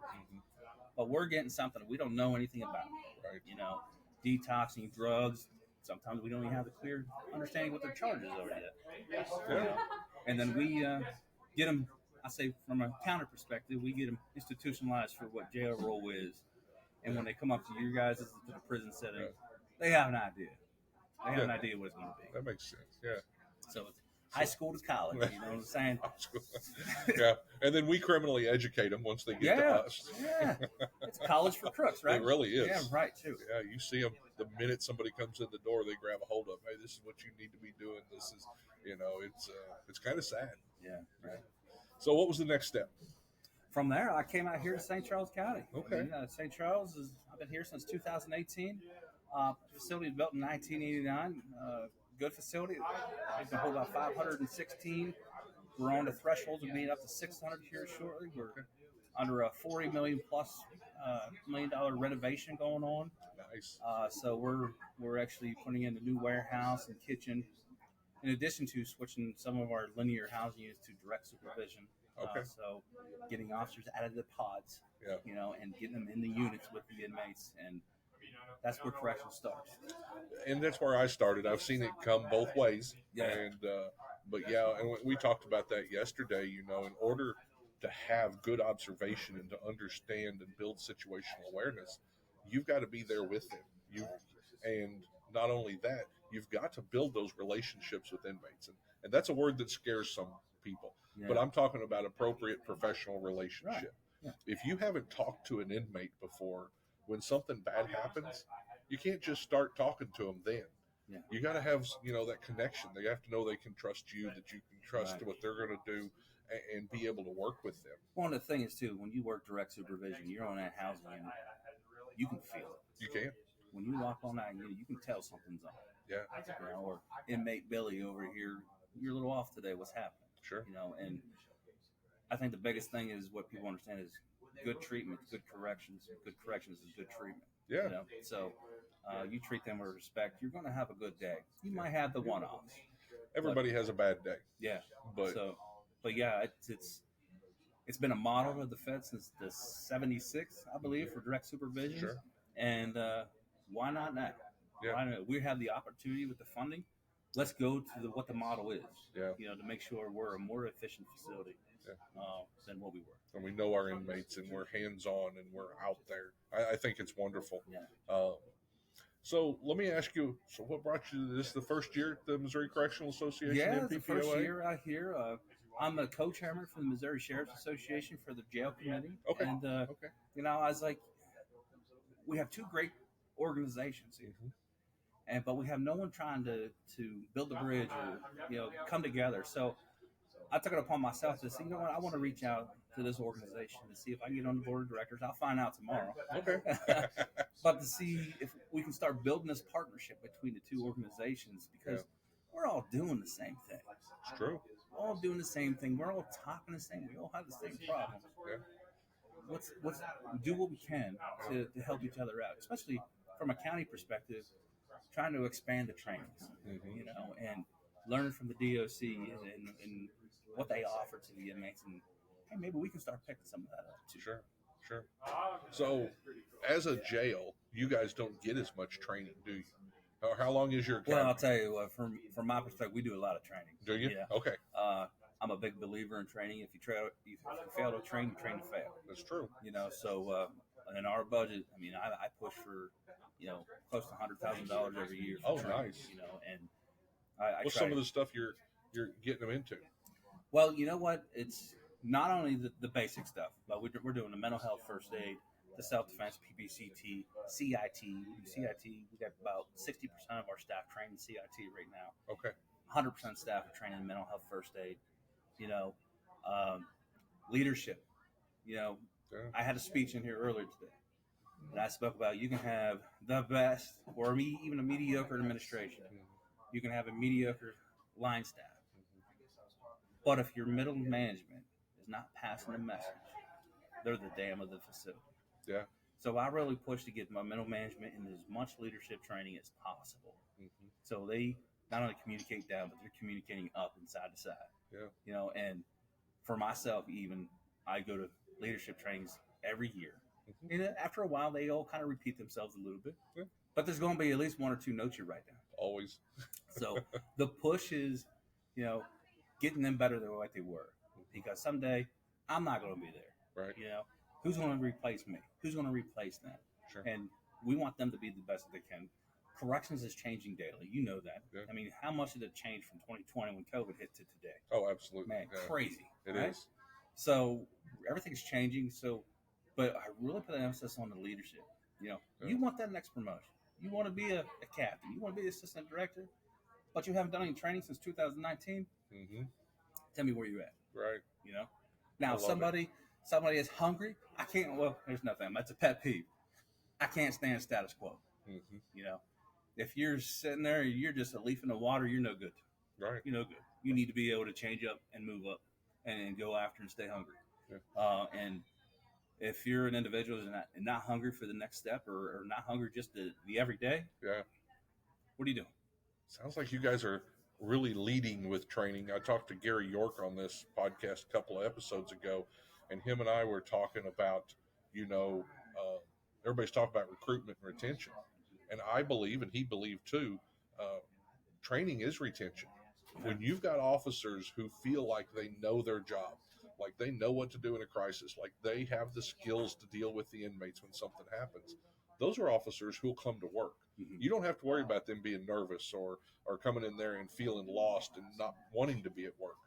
But we're getting something we don't know anything about. Right. Detoxing, drugs. Sometimes we don't even have a clear understanding what their charges are yet. Yeah. And then we get them, I say from a counter perspective, we get them institutionalized for what jail role is. And when they come up to you guys to the prison setting, they have an idea. They have an idea what it's going to be. That makes sense. Yeah. So it's high school to college, you know what I'm saying? Yeah. And then we criminally educate them once they get to us. Yeah. It's college for crooks, right? It really is. Yeah, right, too. Yeah, you see them the minute somebody comes in the door, they grab a hold of. Hey, this is what you need to be doing. This is, it's kind of sad. Yeah, right. So, what was the next step? From there, I came out here to St. Charles County. Okay. St. Charles I've been here since 2018. Facility was built in 1989. Good facility. We can hold about 516. We're on the thresholds of being up to 600 here shortly. We're under a $40 million+ renovation going on. Nice. So we're actually putting in a new warehouse and kitchen, in addition to switching some of our linear housing units to direct supervision. Okay. So getting officers out of the pods, and getting them in the units with the inmates, and that's where correction starts. And that's where I started. I've seen it come both ways. Yeah. And and we talked about that yesterday. In order to have good observation and to understand and build situational awareness, you've got to be there with them. And not only that, you've got to build those relationships with inmates, and that's a word that scares some people. Yeah. But I'm talking about appropriate professional relationship. Right. Yeah. If you haven't talked to an inmate before, when something bad happens, you can't just start talking to them then. Yeah. You got to have, that connection. They have to know they can trust you, that you can trust Right. what they're going to do, and be able to work with them. One of the things too, when you work direct supervision, you're on that housing unit, you can feel it. You can. When you walk on that unit, you can tell something's on. Yeah. Or inmate Billy over here, you're a little off today. What's happening? Sure. And I think the biggest thing is what people understand is good treatment, good corrections. Good corrections is good treatment. Yeah. So you treat them with respect. You're going to have a good day. You might have the one-offs. Everybody has a bad day. Yeah. But yeah, it's been a model of the Fed since the 76, I believe, for direct supervision. Sure. And why not now? Yeah. Why not? We have the opportunity with the funding. Let's go to what the model is. Yeah. To make sure we're a more efficient facility than what we were. And we know our inmates, and we're hands-on, and we're out there. I think it's wonderful. Yeah. So let me ask you, so what brought you to this, the first year at the Missouri Correctional Association? Yeah, MPPOA? the first year out here. I'm a co-chairman for the Missouri Sheriff's Association for the jail committee. Okay. And, Okay. I was like, we have 2 great organizations here. Mm-hmm. But we have no one trying to build the bridge or, come together. So I took it upon myself to say, you know what, I want to reach out to this organization to see if I can get on the board of directors. I'll find out tomorrow. Okay. But to see if we can start building this partnership between the 2 organizations, because we're all doing the same thing. It's true. We're all doing the same thing. We're all talking the same. We all have the same problems. Yeah. Let's do what we can to help each other out, especially from a county perspective, trying to expand the trainings, and learn from the DOC and what they offer to the inmates, and hey, maybe we can start picking some of that up too. Sure. So, as a jail, you guys don't get as much training, do you? How long is your academy? Well, I'll tell you what, from my perspective, we do a lot of training. Do you? Yeah. Okay. I'm a big believer in training. If you fail to train, you train to fail. That's true. So in our budget, I mean, I push for, close to $100,000 every year. For training, Nice. And I What's try some of the stuff you're getting them into? Well, you know what? It's not only the basic stuff, but we're doing the mental health first aid, the self-defense, PBCT, CIT. We do CIT. We got about 60% of our staff trained in CIT right now. Okay. 100% staff are trained in mental health first aid. Leadership. Yeah. I had a speech in here earlier today, and I spoke about you can have the best or even a mediocre administration. You can have a mediocre line staff. But if your middle management is not passing the message, they're the dam of the facility. Yeah. So I really push to get my middle management in as much leadership training as possible. So they not only communicate down, but they're communicating up and side to side. Yeah. And for myself, even I go to leadership trainings every year. And after a while, they all kind of repeat themselves a little bit. Yeah. But there's going to be at least one or two notes you write down. Always. So the push is, getting them better than what they were. Because someday I'm not going to be there. Right. Who's going to replace me? Who's going to replace them? Sure. And we want them to be the best that they can. Corrections is changing daily. You know that. Yeah. I mean, how much did it change from 2020 when COVID hit to today? Oh, absolutely. Man, yeah. crazy. It right? is. So everything's changing. But I really put an emphasis on the leadership. You want that next promotion. You want to be a captain. You want to be an assistant director, but you haven't done any training since 2019. Tell me where you at. Right. Now somebody is hungry. I can't. Well, there's nothing. That's a pet peeve. I can't stand status quo. If you're sitting there, you're just a leaf in the water. You're no good. Right. You're no good. You need to be able to change up and move up, and go after and stay hungry. Yeah. And if you're an individual who's not hungry for the next step, or not hungry just the everyday, yeah, what are you doing? Sounds like you guys are really leading with training. I talked to Gary York on this podcast a couple of episodes ago, and him and I were talking about, everybody's talking about recruitment and retention. And I believe, and he believed too, training is retention. When you've got officers who feel like they know their job, like they know what to do in a crisis, like they have the skills to deal with the inmates when something happens, those are officers who'll come to work. You don't have to worry about them being nervous or coming in there and feeling lost and not wanting to be at work.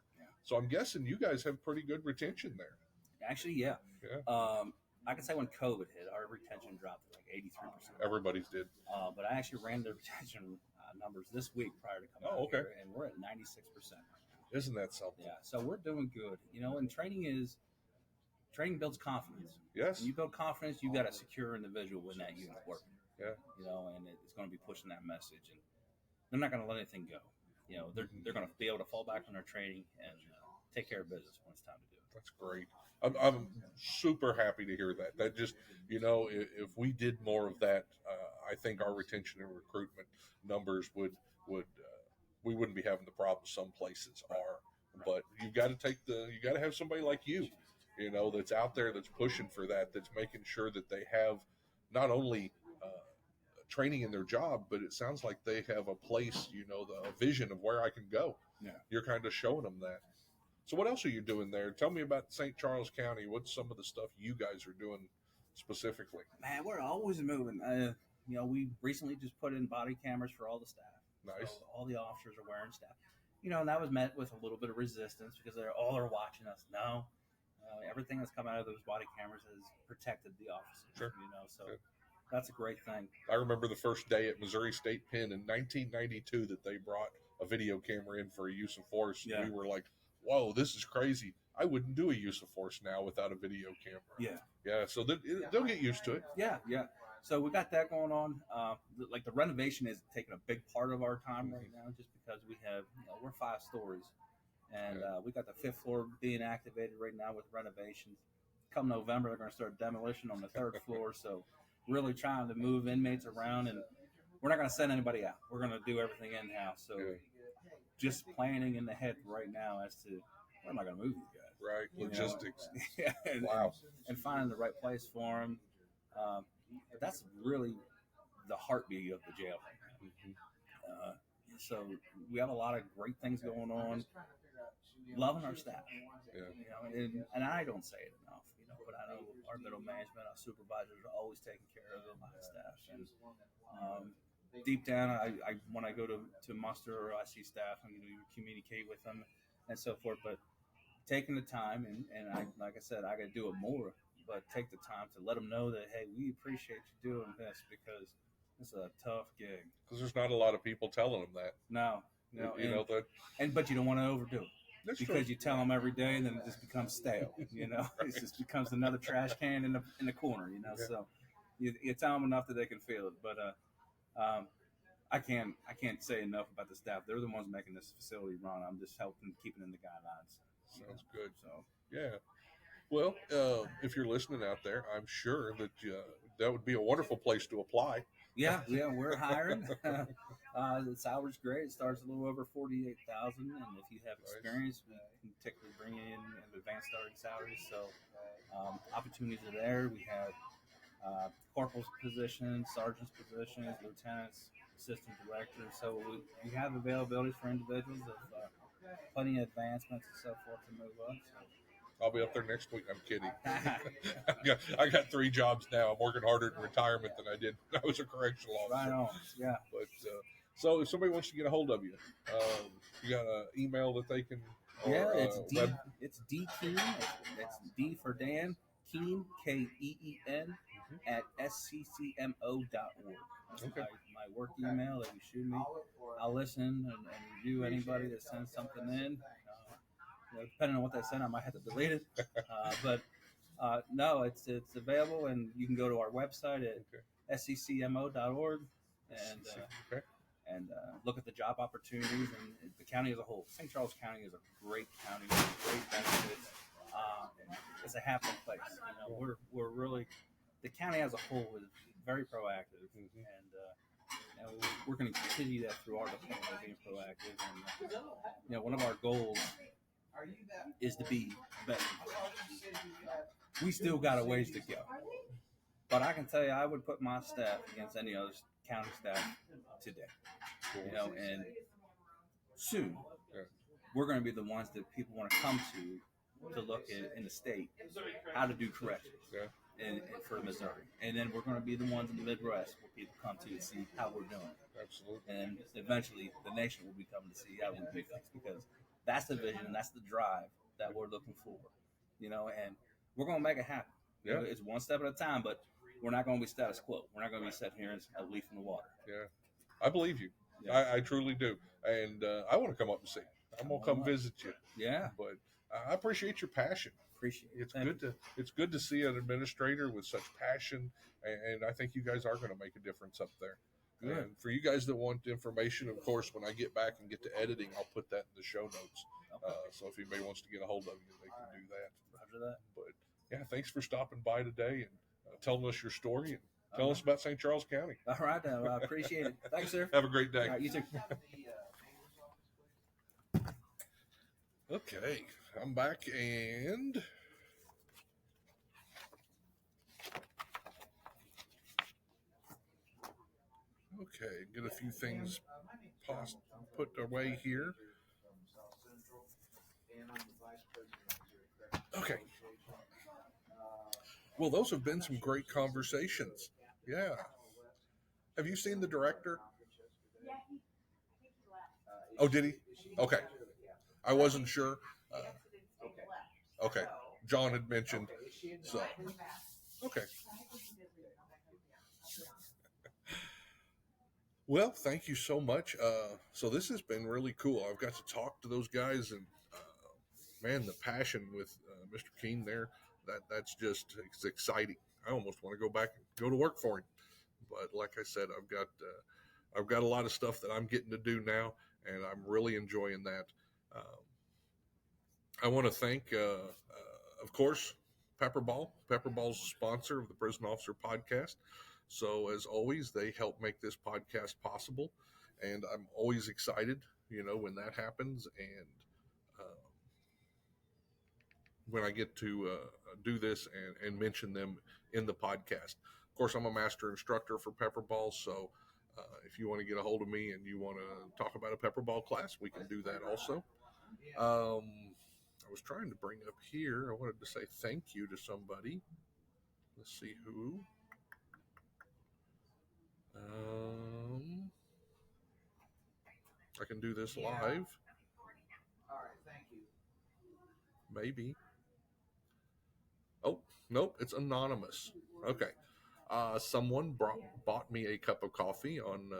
So I'm guessing you guys have pretty good retention there. Actually, yeah. I can say when COVID hit, our retention dropped to like 83%. Everybody's did. But I actually ran the retention numbers this week prior to coming out here, and we're at 96% right now. Isn't that something? Yeah, so we're doing good. And training builds confidence. Yes. When you build confidence, you got a secure individual when that unit's working. Yeah. And it's going to be pushing that message, and they're not going to let anything go. They're going to be able to fall back on their training and take care of business when it's time to do it. That's great. I'm super happy to hear that. That just, if we did more of that, I think our retention and recruitment numbers would we wouldn't be having the problems some places are. But you got to have somebody like you, that's out there, that's pushing for that, that's making sure that they have not only training in their job, but it sounds like they have a place, the vision of where I can go. Yeah. You're kind of showing them that. So what else are you doing there? Tell me about St. Charles County. What's some of the stuff you guys are doing specifically? Man, we're always moving. We recently just put in body cameras for all the staff. Nice. So all the officers are wearing staff. And that was met with a little bit of resistance because they're watching us. No, everything that's come out of those body cameras has protected the officers. Sure. So Good. That's a great thing. I remember the first day at Missouri State Pen in 1992 that they brought a video camera in for a use of force. Yeah. We were like, whoa, this is crazy. I wouldn't do a use of force now without a video camera. Yeah. Yeah, so they'll get used to it. Yeah. So we got that going on. The renovation is taking a big part of our time right now, just because we have, we're 5 stories, and we got the 5th floor being activated right now with renovations. Come November, they're going to start demolition on the 3rd floor. So really trying to move inmates around, and we're not going to send anybody out. We're going to do everything in-house. So just planning in the head right now as to where am I going to move these guys? Right, logistics. Wow. And finding the right place for them. But that's really the heartbeat of the jail right now. So we have a lot of great things going on. loving our staff. Yeah. You know, and I don't say it enough, you know, but I know our middle management, our supervisors are always taking care of my staff. And deep down, I when I go to muster or I see staff, and you communicate with them and so forth. But taking the time, and I, like I said, I got to do it more. But take the time to let them know that, hey, we appreciate you doing this, because it's a tough gig. Because there's not a lot of people telling them that. No, but you don't want to overdo it. That's because true. you tell them every day, and then it just becomes stale. You know, Right. It just becomes another trash can in the corner. You know, Yeah. so you tell them enough that they can feel it. But I can't say enough about the staff. They're the ones making this facility run. I'm just helping keeping in the guidelines. Sounds good. So Yeah. Well, if you're listening out there, I'm sure that that would be a wonderful place to apply. yeah, we're hiring. The salary's great. It starts a little over $48,000, and if you have experience, we can typically bring in an advanced starting salary. So opportunities are there. We have corporal's positions, sergeant's positions, lieutenants, assistant directors. So we have availabilities for individuals of plenty of advancements and so forth to move up. So. I'll be up there next week. I'm kidding. I got 3 jobs now. I'm working harder in retirement than I did when I was a correctional officer. Right on. Yeah. But so if somebody wants to get a hold of you, you got an email that they can. It's D. It's D Keen. It's D for Dan. Keen, KEEN, at sccmo.org. That's Okay. my work email that you shoot me. I'll listen and review anybody that sends something in. Depending on what they send, I might have to delete it. But no, it's available, and you can go to our website at sccmo.org and look at the job opportunities and the county as a whole. St. Charles County is a great county with great benefits. It's a happy place. You know, we're really, the county as a whole is very proactive, and we're going to continue that through our department, being proactive. And one of our goals is to be better. We still got a ways to go, but I can tell you, I would put my staff against any other county staff today. You know, and soon we're going to be the ones that people want to come to look at in the state how to do corrections. And for Missouri, and then we're going to be the ones in the Midwest where people come to see how we're doing. Absolutely. And eventually, the nation will be coming to see how we do things, because that's the vision, that's the drive that we're looking for. You know, and we're going to make it happen. Yeah. You know, it's one step at a time, but we're not going to be status quo. We're not going to be sitting here as a leaf in the water. Yeah, I believe you. Yeah. I truly do, and I want to come up and see you. I'm gonna come visit you. Yeah, but I appreciate your passion. Appreciate it. It's good to see an administrator with such passion, and I think you guys are going to make a difference up there. Good. And for you guys that want information, of course, when I get back and get to editing, I'll put that in the show notes. Okay. So if anybody wants to get a hold of you, they can do that. Roger that. But yeah, thanks for stopping by today and telling us your story and telling us about St. Charles County. All right, now, I appreciate it. Thanks, sir. Have a great day. All right, you too. Okay, I'm back and get a few things put away here. Okay. Well, those have been some great conversations. Yeah. Have you seen the director? Oh, did he? Okay. I wasn't sure. Okay. John had mentioned. So, okay. Well, thank you so much. So this has been really cool. I've got to talk to those guys, and man, the passion with Mr. Keene there, that's just, it's exciting. I almost want to go back and go to work for him. But like I said, I've got a lot of stuff that I'm getting to do now, and I'm really enjoying that. I want to thank, of course, Pepperball. Pepperball's a sponsor of the Prison Officer Podcast. So as always, they help make this podcast possible, and I'm always excited, when that happens, and when I get to do this and mention them in the podcast. Of course, I'm a master instructor for Pepperball, so if you want to get a hold of me and you want to talk about a Pepperball class, we can do that also. I was trying to bring up here. I wanted to say thank you to somebody. Let's see who. I can do this live. All right, thank you. Maybe. Oh, nope, it's anonymous. Okay. Someone bought me a cup of coffee on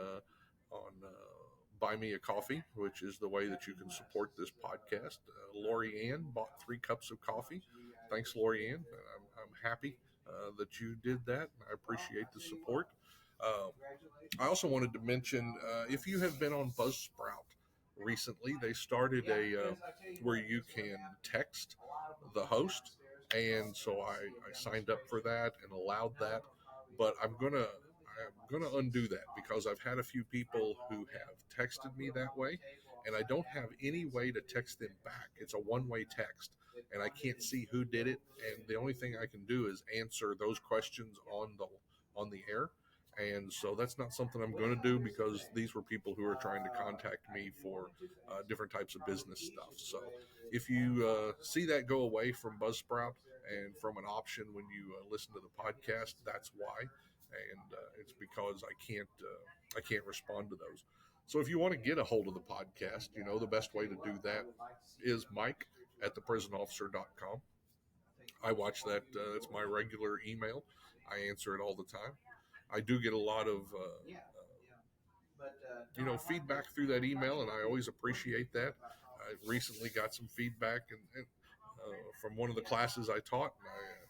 Buy Me a Coffee, which is the way that you can support this podcast. Lori Ann bought 3 cups of coffee. Thanks, Lori Ann. I'm happy that you did that. I appreciate the support. I also wanted to mention, if you have been on Buzzsprout recently, they started a where you can text the host, and so I signed up for that and allowed that. But I'm gonna undo that because I've had a few people who have texted me that way, and I don't have any way to text them back. It's a one-way text, and I can't see who did it. And the only thing I can do is answer those questions on the air. And so that's not something I'm going to do because these were people who are trying to contact me for different types of business stuff. So if you see that go away from Buzzsprout and from an option when you listen to the podcast, that's why. And it's because I can't respond to those. So if you want to get a hold of the podcast, the best way to do that is Mike at theprisonofficer.com. I watch that. It's my regular email. I answer it all the time. I do get a lot of feedback through that email, and I always appreciate that. I recently got some feedback and from one of the classes I taught, and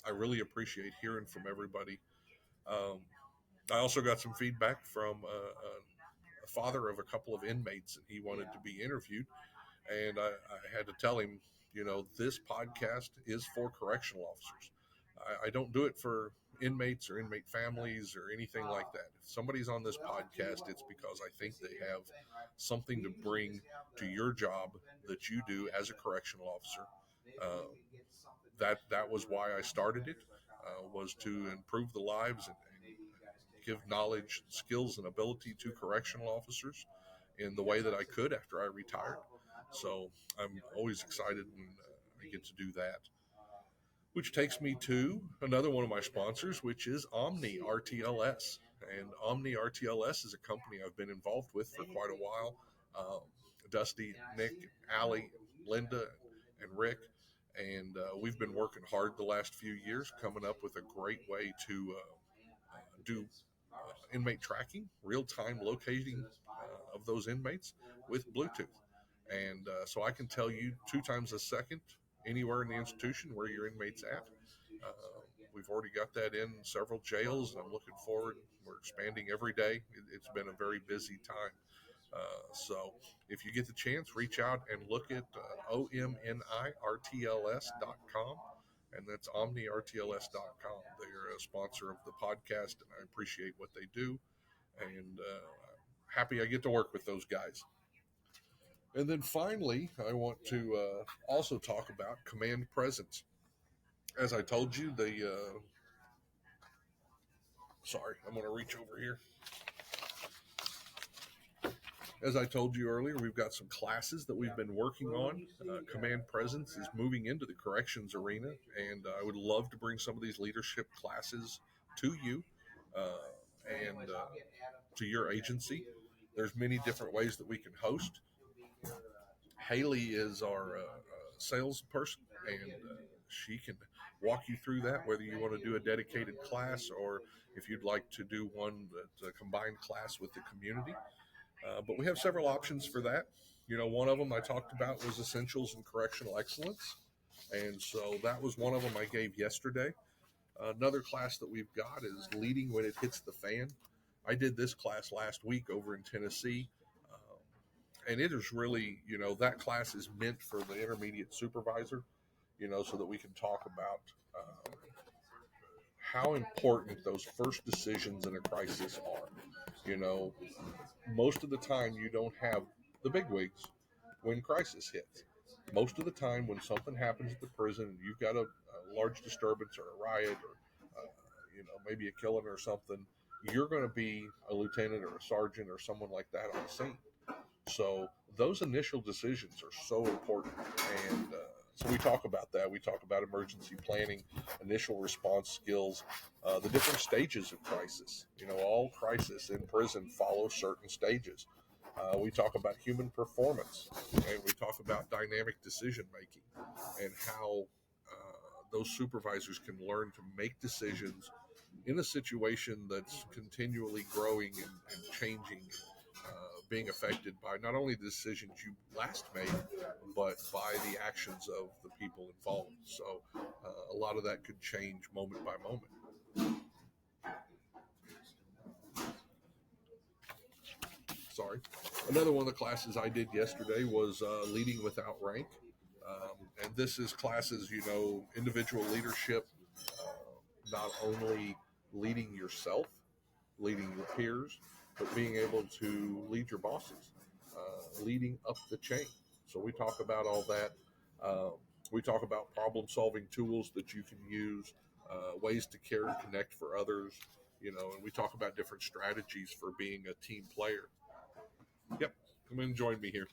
I really appreciate hearing from everybody. I also got some feedback from a father of a couple of inmates, and he wanted to be interviewed, and I had to tell him, this podcast is for correctional officers. I don't do it for inmates or inmate families or anything like that. If somebody's on this podcast, it's because I think they have something to bring to your job that you do as a correctional officer. That was why I started it, was to improve the lives and give knowledge, skills, and ability to correctional officers in the way that I could after I retired. So I'm always excited when I get to do that. Which takes me to another one of my sponsors, which is Omni RTLS. And Omni RTLS is a company I've been involved with for quite a while. Dusty, Nick, Allie, Linda, and Rick. And we've been working hard the last few years, coming up with a great way to do inmate tracking, real-time locating of those inmates with Bluetooth. And so I can tell you 2 times a second anywhere in the institution where your inmate's at. We've already got that in several jails, and I'm looking forward. We're expanding every day. It's been a very busy time. So if you get the chance, reach out and look at omnirtls.com, and that's omnirtls.com. They're a sponsor of the podcast, and I appreciate what they do, and happy I get to work with those guys. And then finally, I want to also talk about command presence. As I told you, sorry, I'm going to reach over here. As I told you earlier, we've got some classes that we've been working on. Command presence is moving into the corrections arena, and I would love to bring some of these leadership classes to you and to your agency. There's many different ways that we can host. Haley is our salesperson, and she can walk you through that, whether you want to do a dedicated class or if you'd like to do one that's a combined class with the community. But we have several options for that. One of them I talked about was Essentials in Correctional Excellence, and so that was one of them I gave yesterday. Another class that we've got is Leading When It Hits the Fan. I did this class last week over in Tennessee. And it is really, that class is meant for the intermediate supervisor, so that we can talk about how important those first decisions in a crisis are. Most of the time you don't have the bigwigs when crisis hits. Most of the time when something happens at the prison and you've got a large disturbance or a riot or, maybe a killing or something, you're going to be a lieutenant or a sergeant or someone like that on the scene. So those initial decisions are so important. And so we talk about that. We talk about emergency planning, initial response skills, the different stages of crisis. All crisis in prison follows certain stages. We talk about human performance, and we talk about dynamic decision making, and how those supervisors can learn to make decisions in a situation that's continually growing and changing, being affected by not only the decisions you last made, but by the actions of the people involved. So a lot of that could change moment by moment. Sorry. Another one of the classes I did yesterday was leading without rank. And this is classes, individual leadership, not only leading yourself, leading your peers, but being able to lead your bosses, leading up the chain. So we talk about all that. We talk about problem-solving tools that you can use, ways to care and connect for others, and we talk about different strategies for being a team player. Yep, come in and join me here.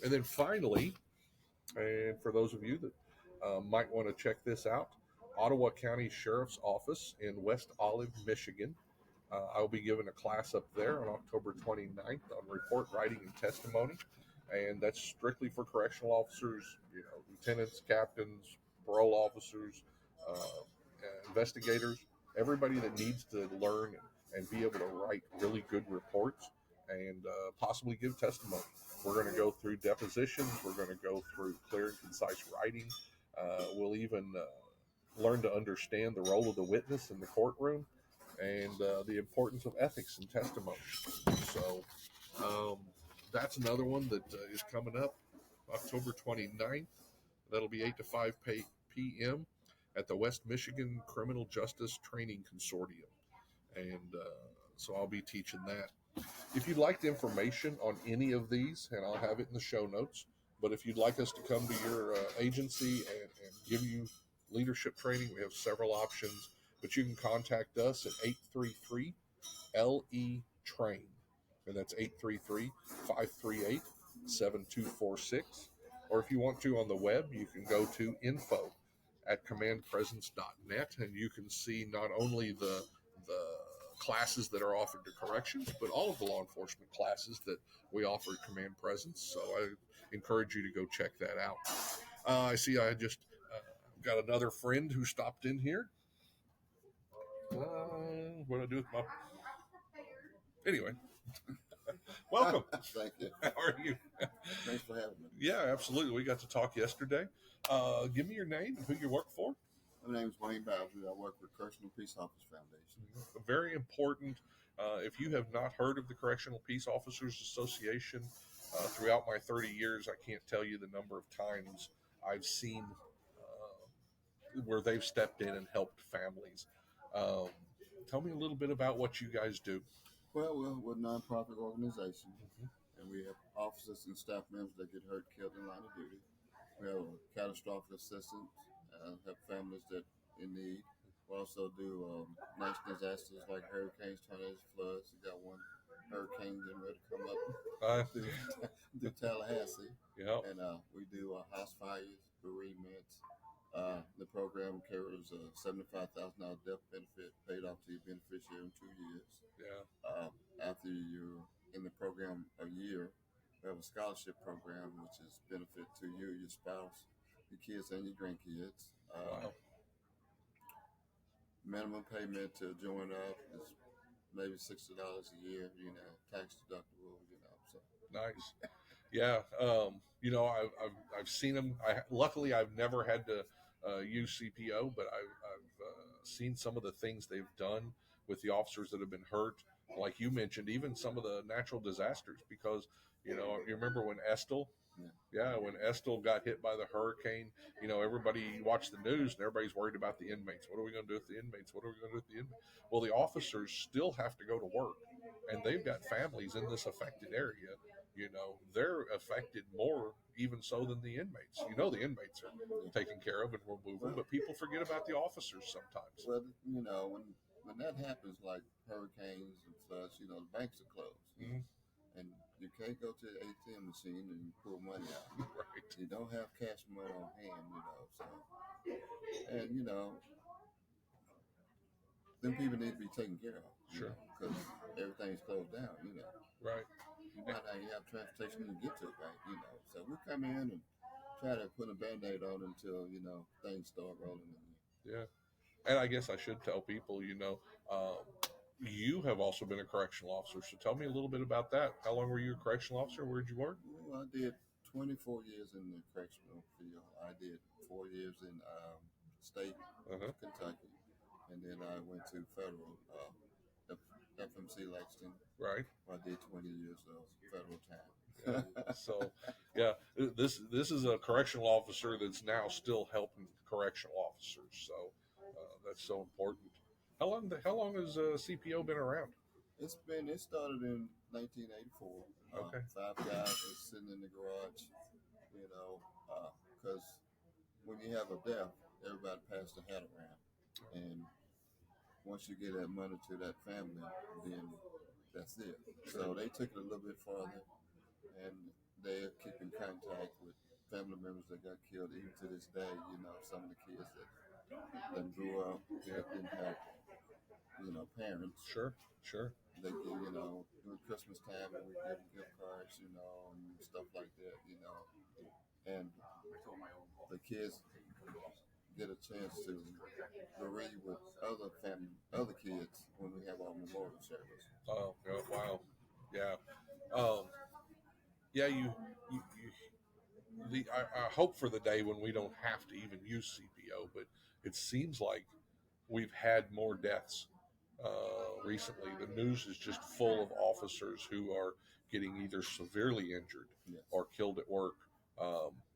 And then finally, and for those of you that might want to check this out, Ottawa County Sheriff's Office in West Olive, Michigan. I'll be giving a class up there on October 29th on report writing and testimony. And that's strictly for correctional officers, lieutenants, captains, parole officers, investigators, everybody that needs to learn and be able to write really good reports and possibly give testimony. We're going to go through depositions. We're going to go through clear and concise writing. We'll even learn to understand the role of the witness in the courtroom and the importance of ethics and testimony. So that's another one that is coming up October 29th. That'll be 8 to 5 p.m. at the West Michigan Criminal Justice Training Consortium. And so I'll be teaching that. If you'd like information on any of these, and I'll have it in the show notes, but if you'd like us to come to your agency and give you leadership training, we have several options, but you can contact us at 833-LE-TRAIN, and that's 833-538-7246. Or if you want to on the web, you can go to info@commandpresence.net, and you can see not only the classes that are offered to corrections, but all of the law enforcement classes that we offer at Command Presence. So I encourage you to go check that out. I see I just got another friend who stopped in here. What do I do with my... Anyway. Welcome. Thank you. How are you? Thanks for having me. Yeah, absolutely. We got to talk yesterday. Give me your name and who you work for. My name is Wayne Bowdry. I work with Correctional Peace Officers Foundation. Very important. If you have not heard of the Correctional Peace Officers Association, throughout my 30 years, I can't tell you the number of times I've seen where they've stepped in and helped families. Tell me a little bit about what you guys do. Well, we're a nonprofit organization, and we have officers and staff members that get hurt, killed in line of duty. We have a catastrophic assistance, help families that in need. We also do national disasters like hurricanes, tornadoes, floods. We got one hurricane getting ready to come up through Tallahassee. Yeah. And we do house fires, bereavements. The program carries a $75,000 death benefit paid off to your beneficiary in 2 years. Yeah. After you're in the program a year, we have a scholarship program, which is benefit to you, your spouse, your kids, and your grandkids. Wow. Minimum payment to join up is maybe $60 a year, tax deductible, so. Nice. Yeah. I've seen them. Luckily, I've never had to use CPO, but I've seen some of the things they've done with the officers that have been hurt. Like you mentioned, even some of the natural disasters, because, you remember when Estill, when Estill got hit by the hurricane, everybody watched the news and everybody's worried about the inmates. What are we going to do with the inmates? What are we going to do with the inmates? Well, the officers still have to go to work, and they've got families in this affected area. They're affected more even so than the inmates. The inmates are taken care of and we're moving, but people forget about the officers sometimes. Well, when that happens, like hurricanes and floods, the banks are closed. Mm-hmm. and you can't go to the ATM machine and pull money out. Right. You don't have cash money on hand, so, and, them people need to be taken care of. Sure. Because everything's closed down, Right. You might not even have transportation to get to it, right, So we come in and try to put a Band-Aid on until, things start rolling in. Yeah. And I guess I should tell people, you have also been a correctional officer. So tell me a little bit about that. How long were you a correctional officer? Where did you work? Well, I did 24 years in the correctional field. I did 4 years in state, Kentucky, and then I went to federal, FMC Lexington. Right. I did 20 years of federal time. Yeah. So, yeah, this is a correctional officer that's now still helping correctional officers. So that's so important. How long has CPO been around? It started in 1984. Okay. 5 guys were sitting in the garage, because when you have a death, everybody passes the hat around, and once you get that money to that family, then that's it. So they took it a little bit farther, and they keep in contact with family members that got killed. Even to this day, some of the kids that grew up didn't have, parents. Sure. They get, during Christmas time, and we give them gift cards, and stuff like that, and the kids get a chance to bereave with other kids when we have our memorial service. Oh, wow. Yeah. Yeah, I hope for the day when we don't have to even use CPO, but it seems like we've had more deaths recently. The news is just full of officers who are getting either severely injured or killed at work.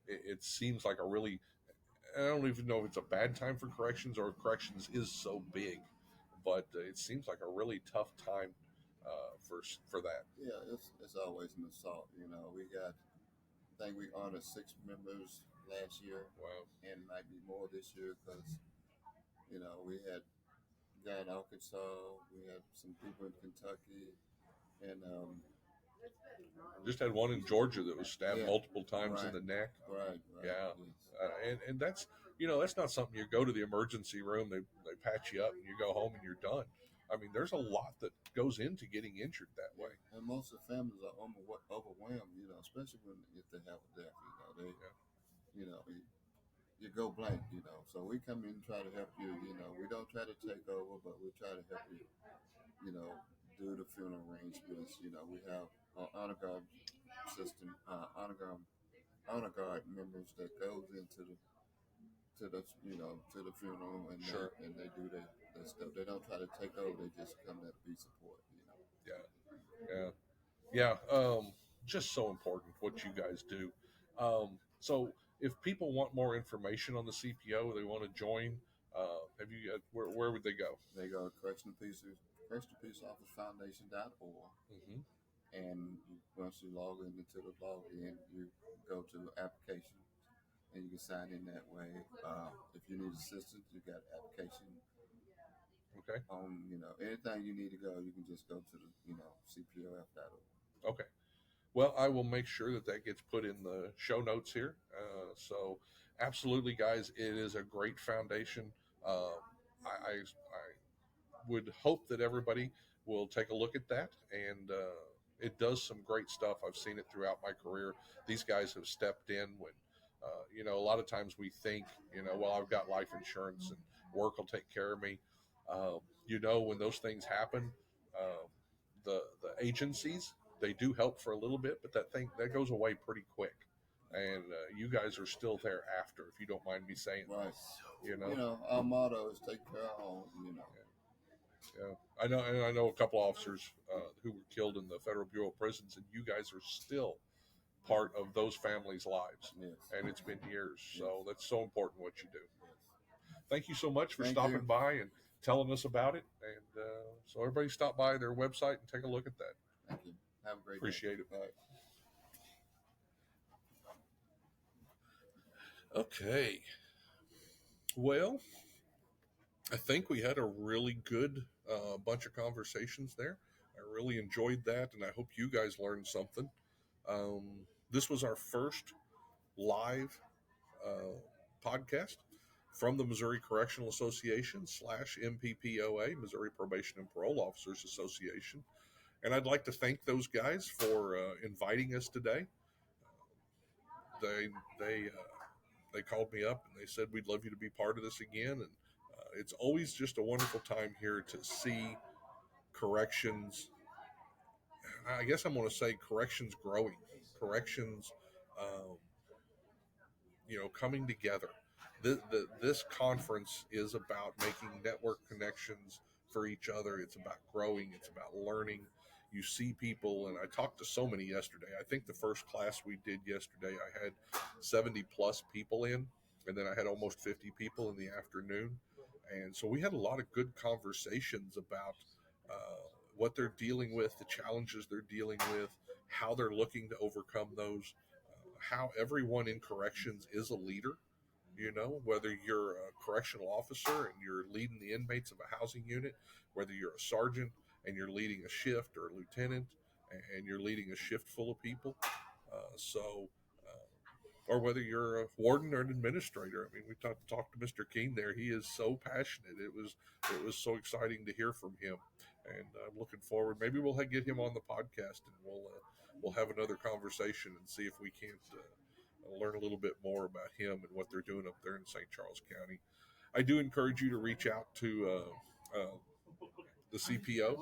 It seems like I don't even know if it's a bad time for corrections or corrections is so big, but it seems like a really tough time for that. Yeah, it's always an assault. I think we honored 6 members last year. Wow. And might be more this year because, we had a guy in Arkansas, we had some people in Kentucky, and just had one in Georgia that was stabbed multiple times in the neck. Right. Yeah. Yes. And that's, that's not something you go to the emergency room, they patch you up and you go home and you're done. I mean, there's a lot that goes into getting injured that way. And most of the families are overwhelmed, especially if they have a death, you go blank, So we come in and try to help you, we don't try to take over, but we try to help you, do the funeral arrangements. We have an honor guard system, honor guard members that goes into the funeral and and they do their stuff. They don't try to take over; they just come there to be support. Yeah. Just so important what you guys do. So if people want more information on the CPO, they want to join. Where would they go? They go to Correctional Peace Officers Foundation.org. Mm-hmm. And once you log into the login, you go to application, and you can sign in that way. If you need assistance, you got application. Okay. Anything you need to go, you can just go to the CPOF.org. Okay. Well, I will make sure that gets put in the show notes here. So, absolutely, guys, it is a great foundation. I would hope that everybody will take a look at that, and it does some great stuff. I've seen it throughout my career. These guys have stepped in when, a lot of times we think, well, I've got life insurance and work will take care of me. When those things happen, the agencies, they do help for a little bit, but that goes away pretty quick. And you guys are still there after, if you don't mind me saying. Right. Our motto is take care of home. Yeah. I know a couple officers who were killed in the Federal Bureau of Prisons, and you guys are still part of those families' lives. Yes. And it's been years. Yes. So that's so important what you do. Yes. Thank you so much for stopping by and telling us about it. And so everybody stop by their website and take a look at that. Thank you. Have a great Appreciate day. it. Bye. Okay. Well, I think we had a really good bunch of conversations there. I I really enjoyed that, and I hope you guys learned something. This was our first live podcast from the Missouri Correctional Association / MPPOA, Missouri Probation and Parole Officers Association. And I'd like to thank those guys for inviting us today. They called me up and they said, we'd love you to be part of this again. And it's always just a wonderful time here to see corrections. I guess I'm going to say corrections growing, corrections, um, coming together. This conference is about making network connections for each other. It's about growing. It's about learning. You see people, and I talked to so many yesterday. I think the first class we did yesterday, I had 70 plus people in, and then I had almost 50 people in the afternoon. And so we had a lot of good conversations about what they're dealing with, the challenges they're dealing with, how they're looking to overcome those, how everyone in corrections is a leader. Whether you're a correctional officer and you're leading the inmates of a housing unit, whether you're a sergeant and you're leading a shift, or a lieutenant and you're leading a shift full of people. Or whether you're a warden or an administrator. I mean, we talked to Mr. Keene there. He is so passionate. It was so exciting to hear from him, and I'm looking forward. Maybe we'll get him on the podcast, and we'll have another conversation and see if we can't learn a little bit more about him and what they're doing up there in St. Charles County. I do encourage you to reach out to the CPO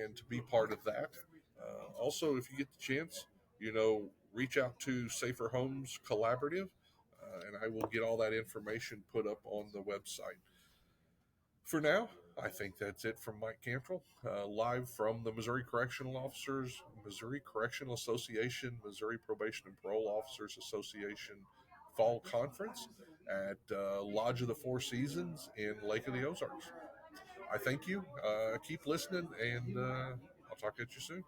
and to be part of that. Also, if you get the chance, reach out to Safer Homes Collaborative, and I will get all that information put up on the website. For now, I think that's it from Mike Cantrell, live from the Missouri Correctional Officers, Missouri Correctional Association, Missouri Probation and Parole Officers Association Fall Conference at Lodge of the Four Seasons in Lake of the Ozarks. I thank you. Keep listening, and I'll talk at you soon.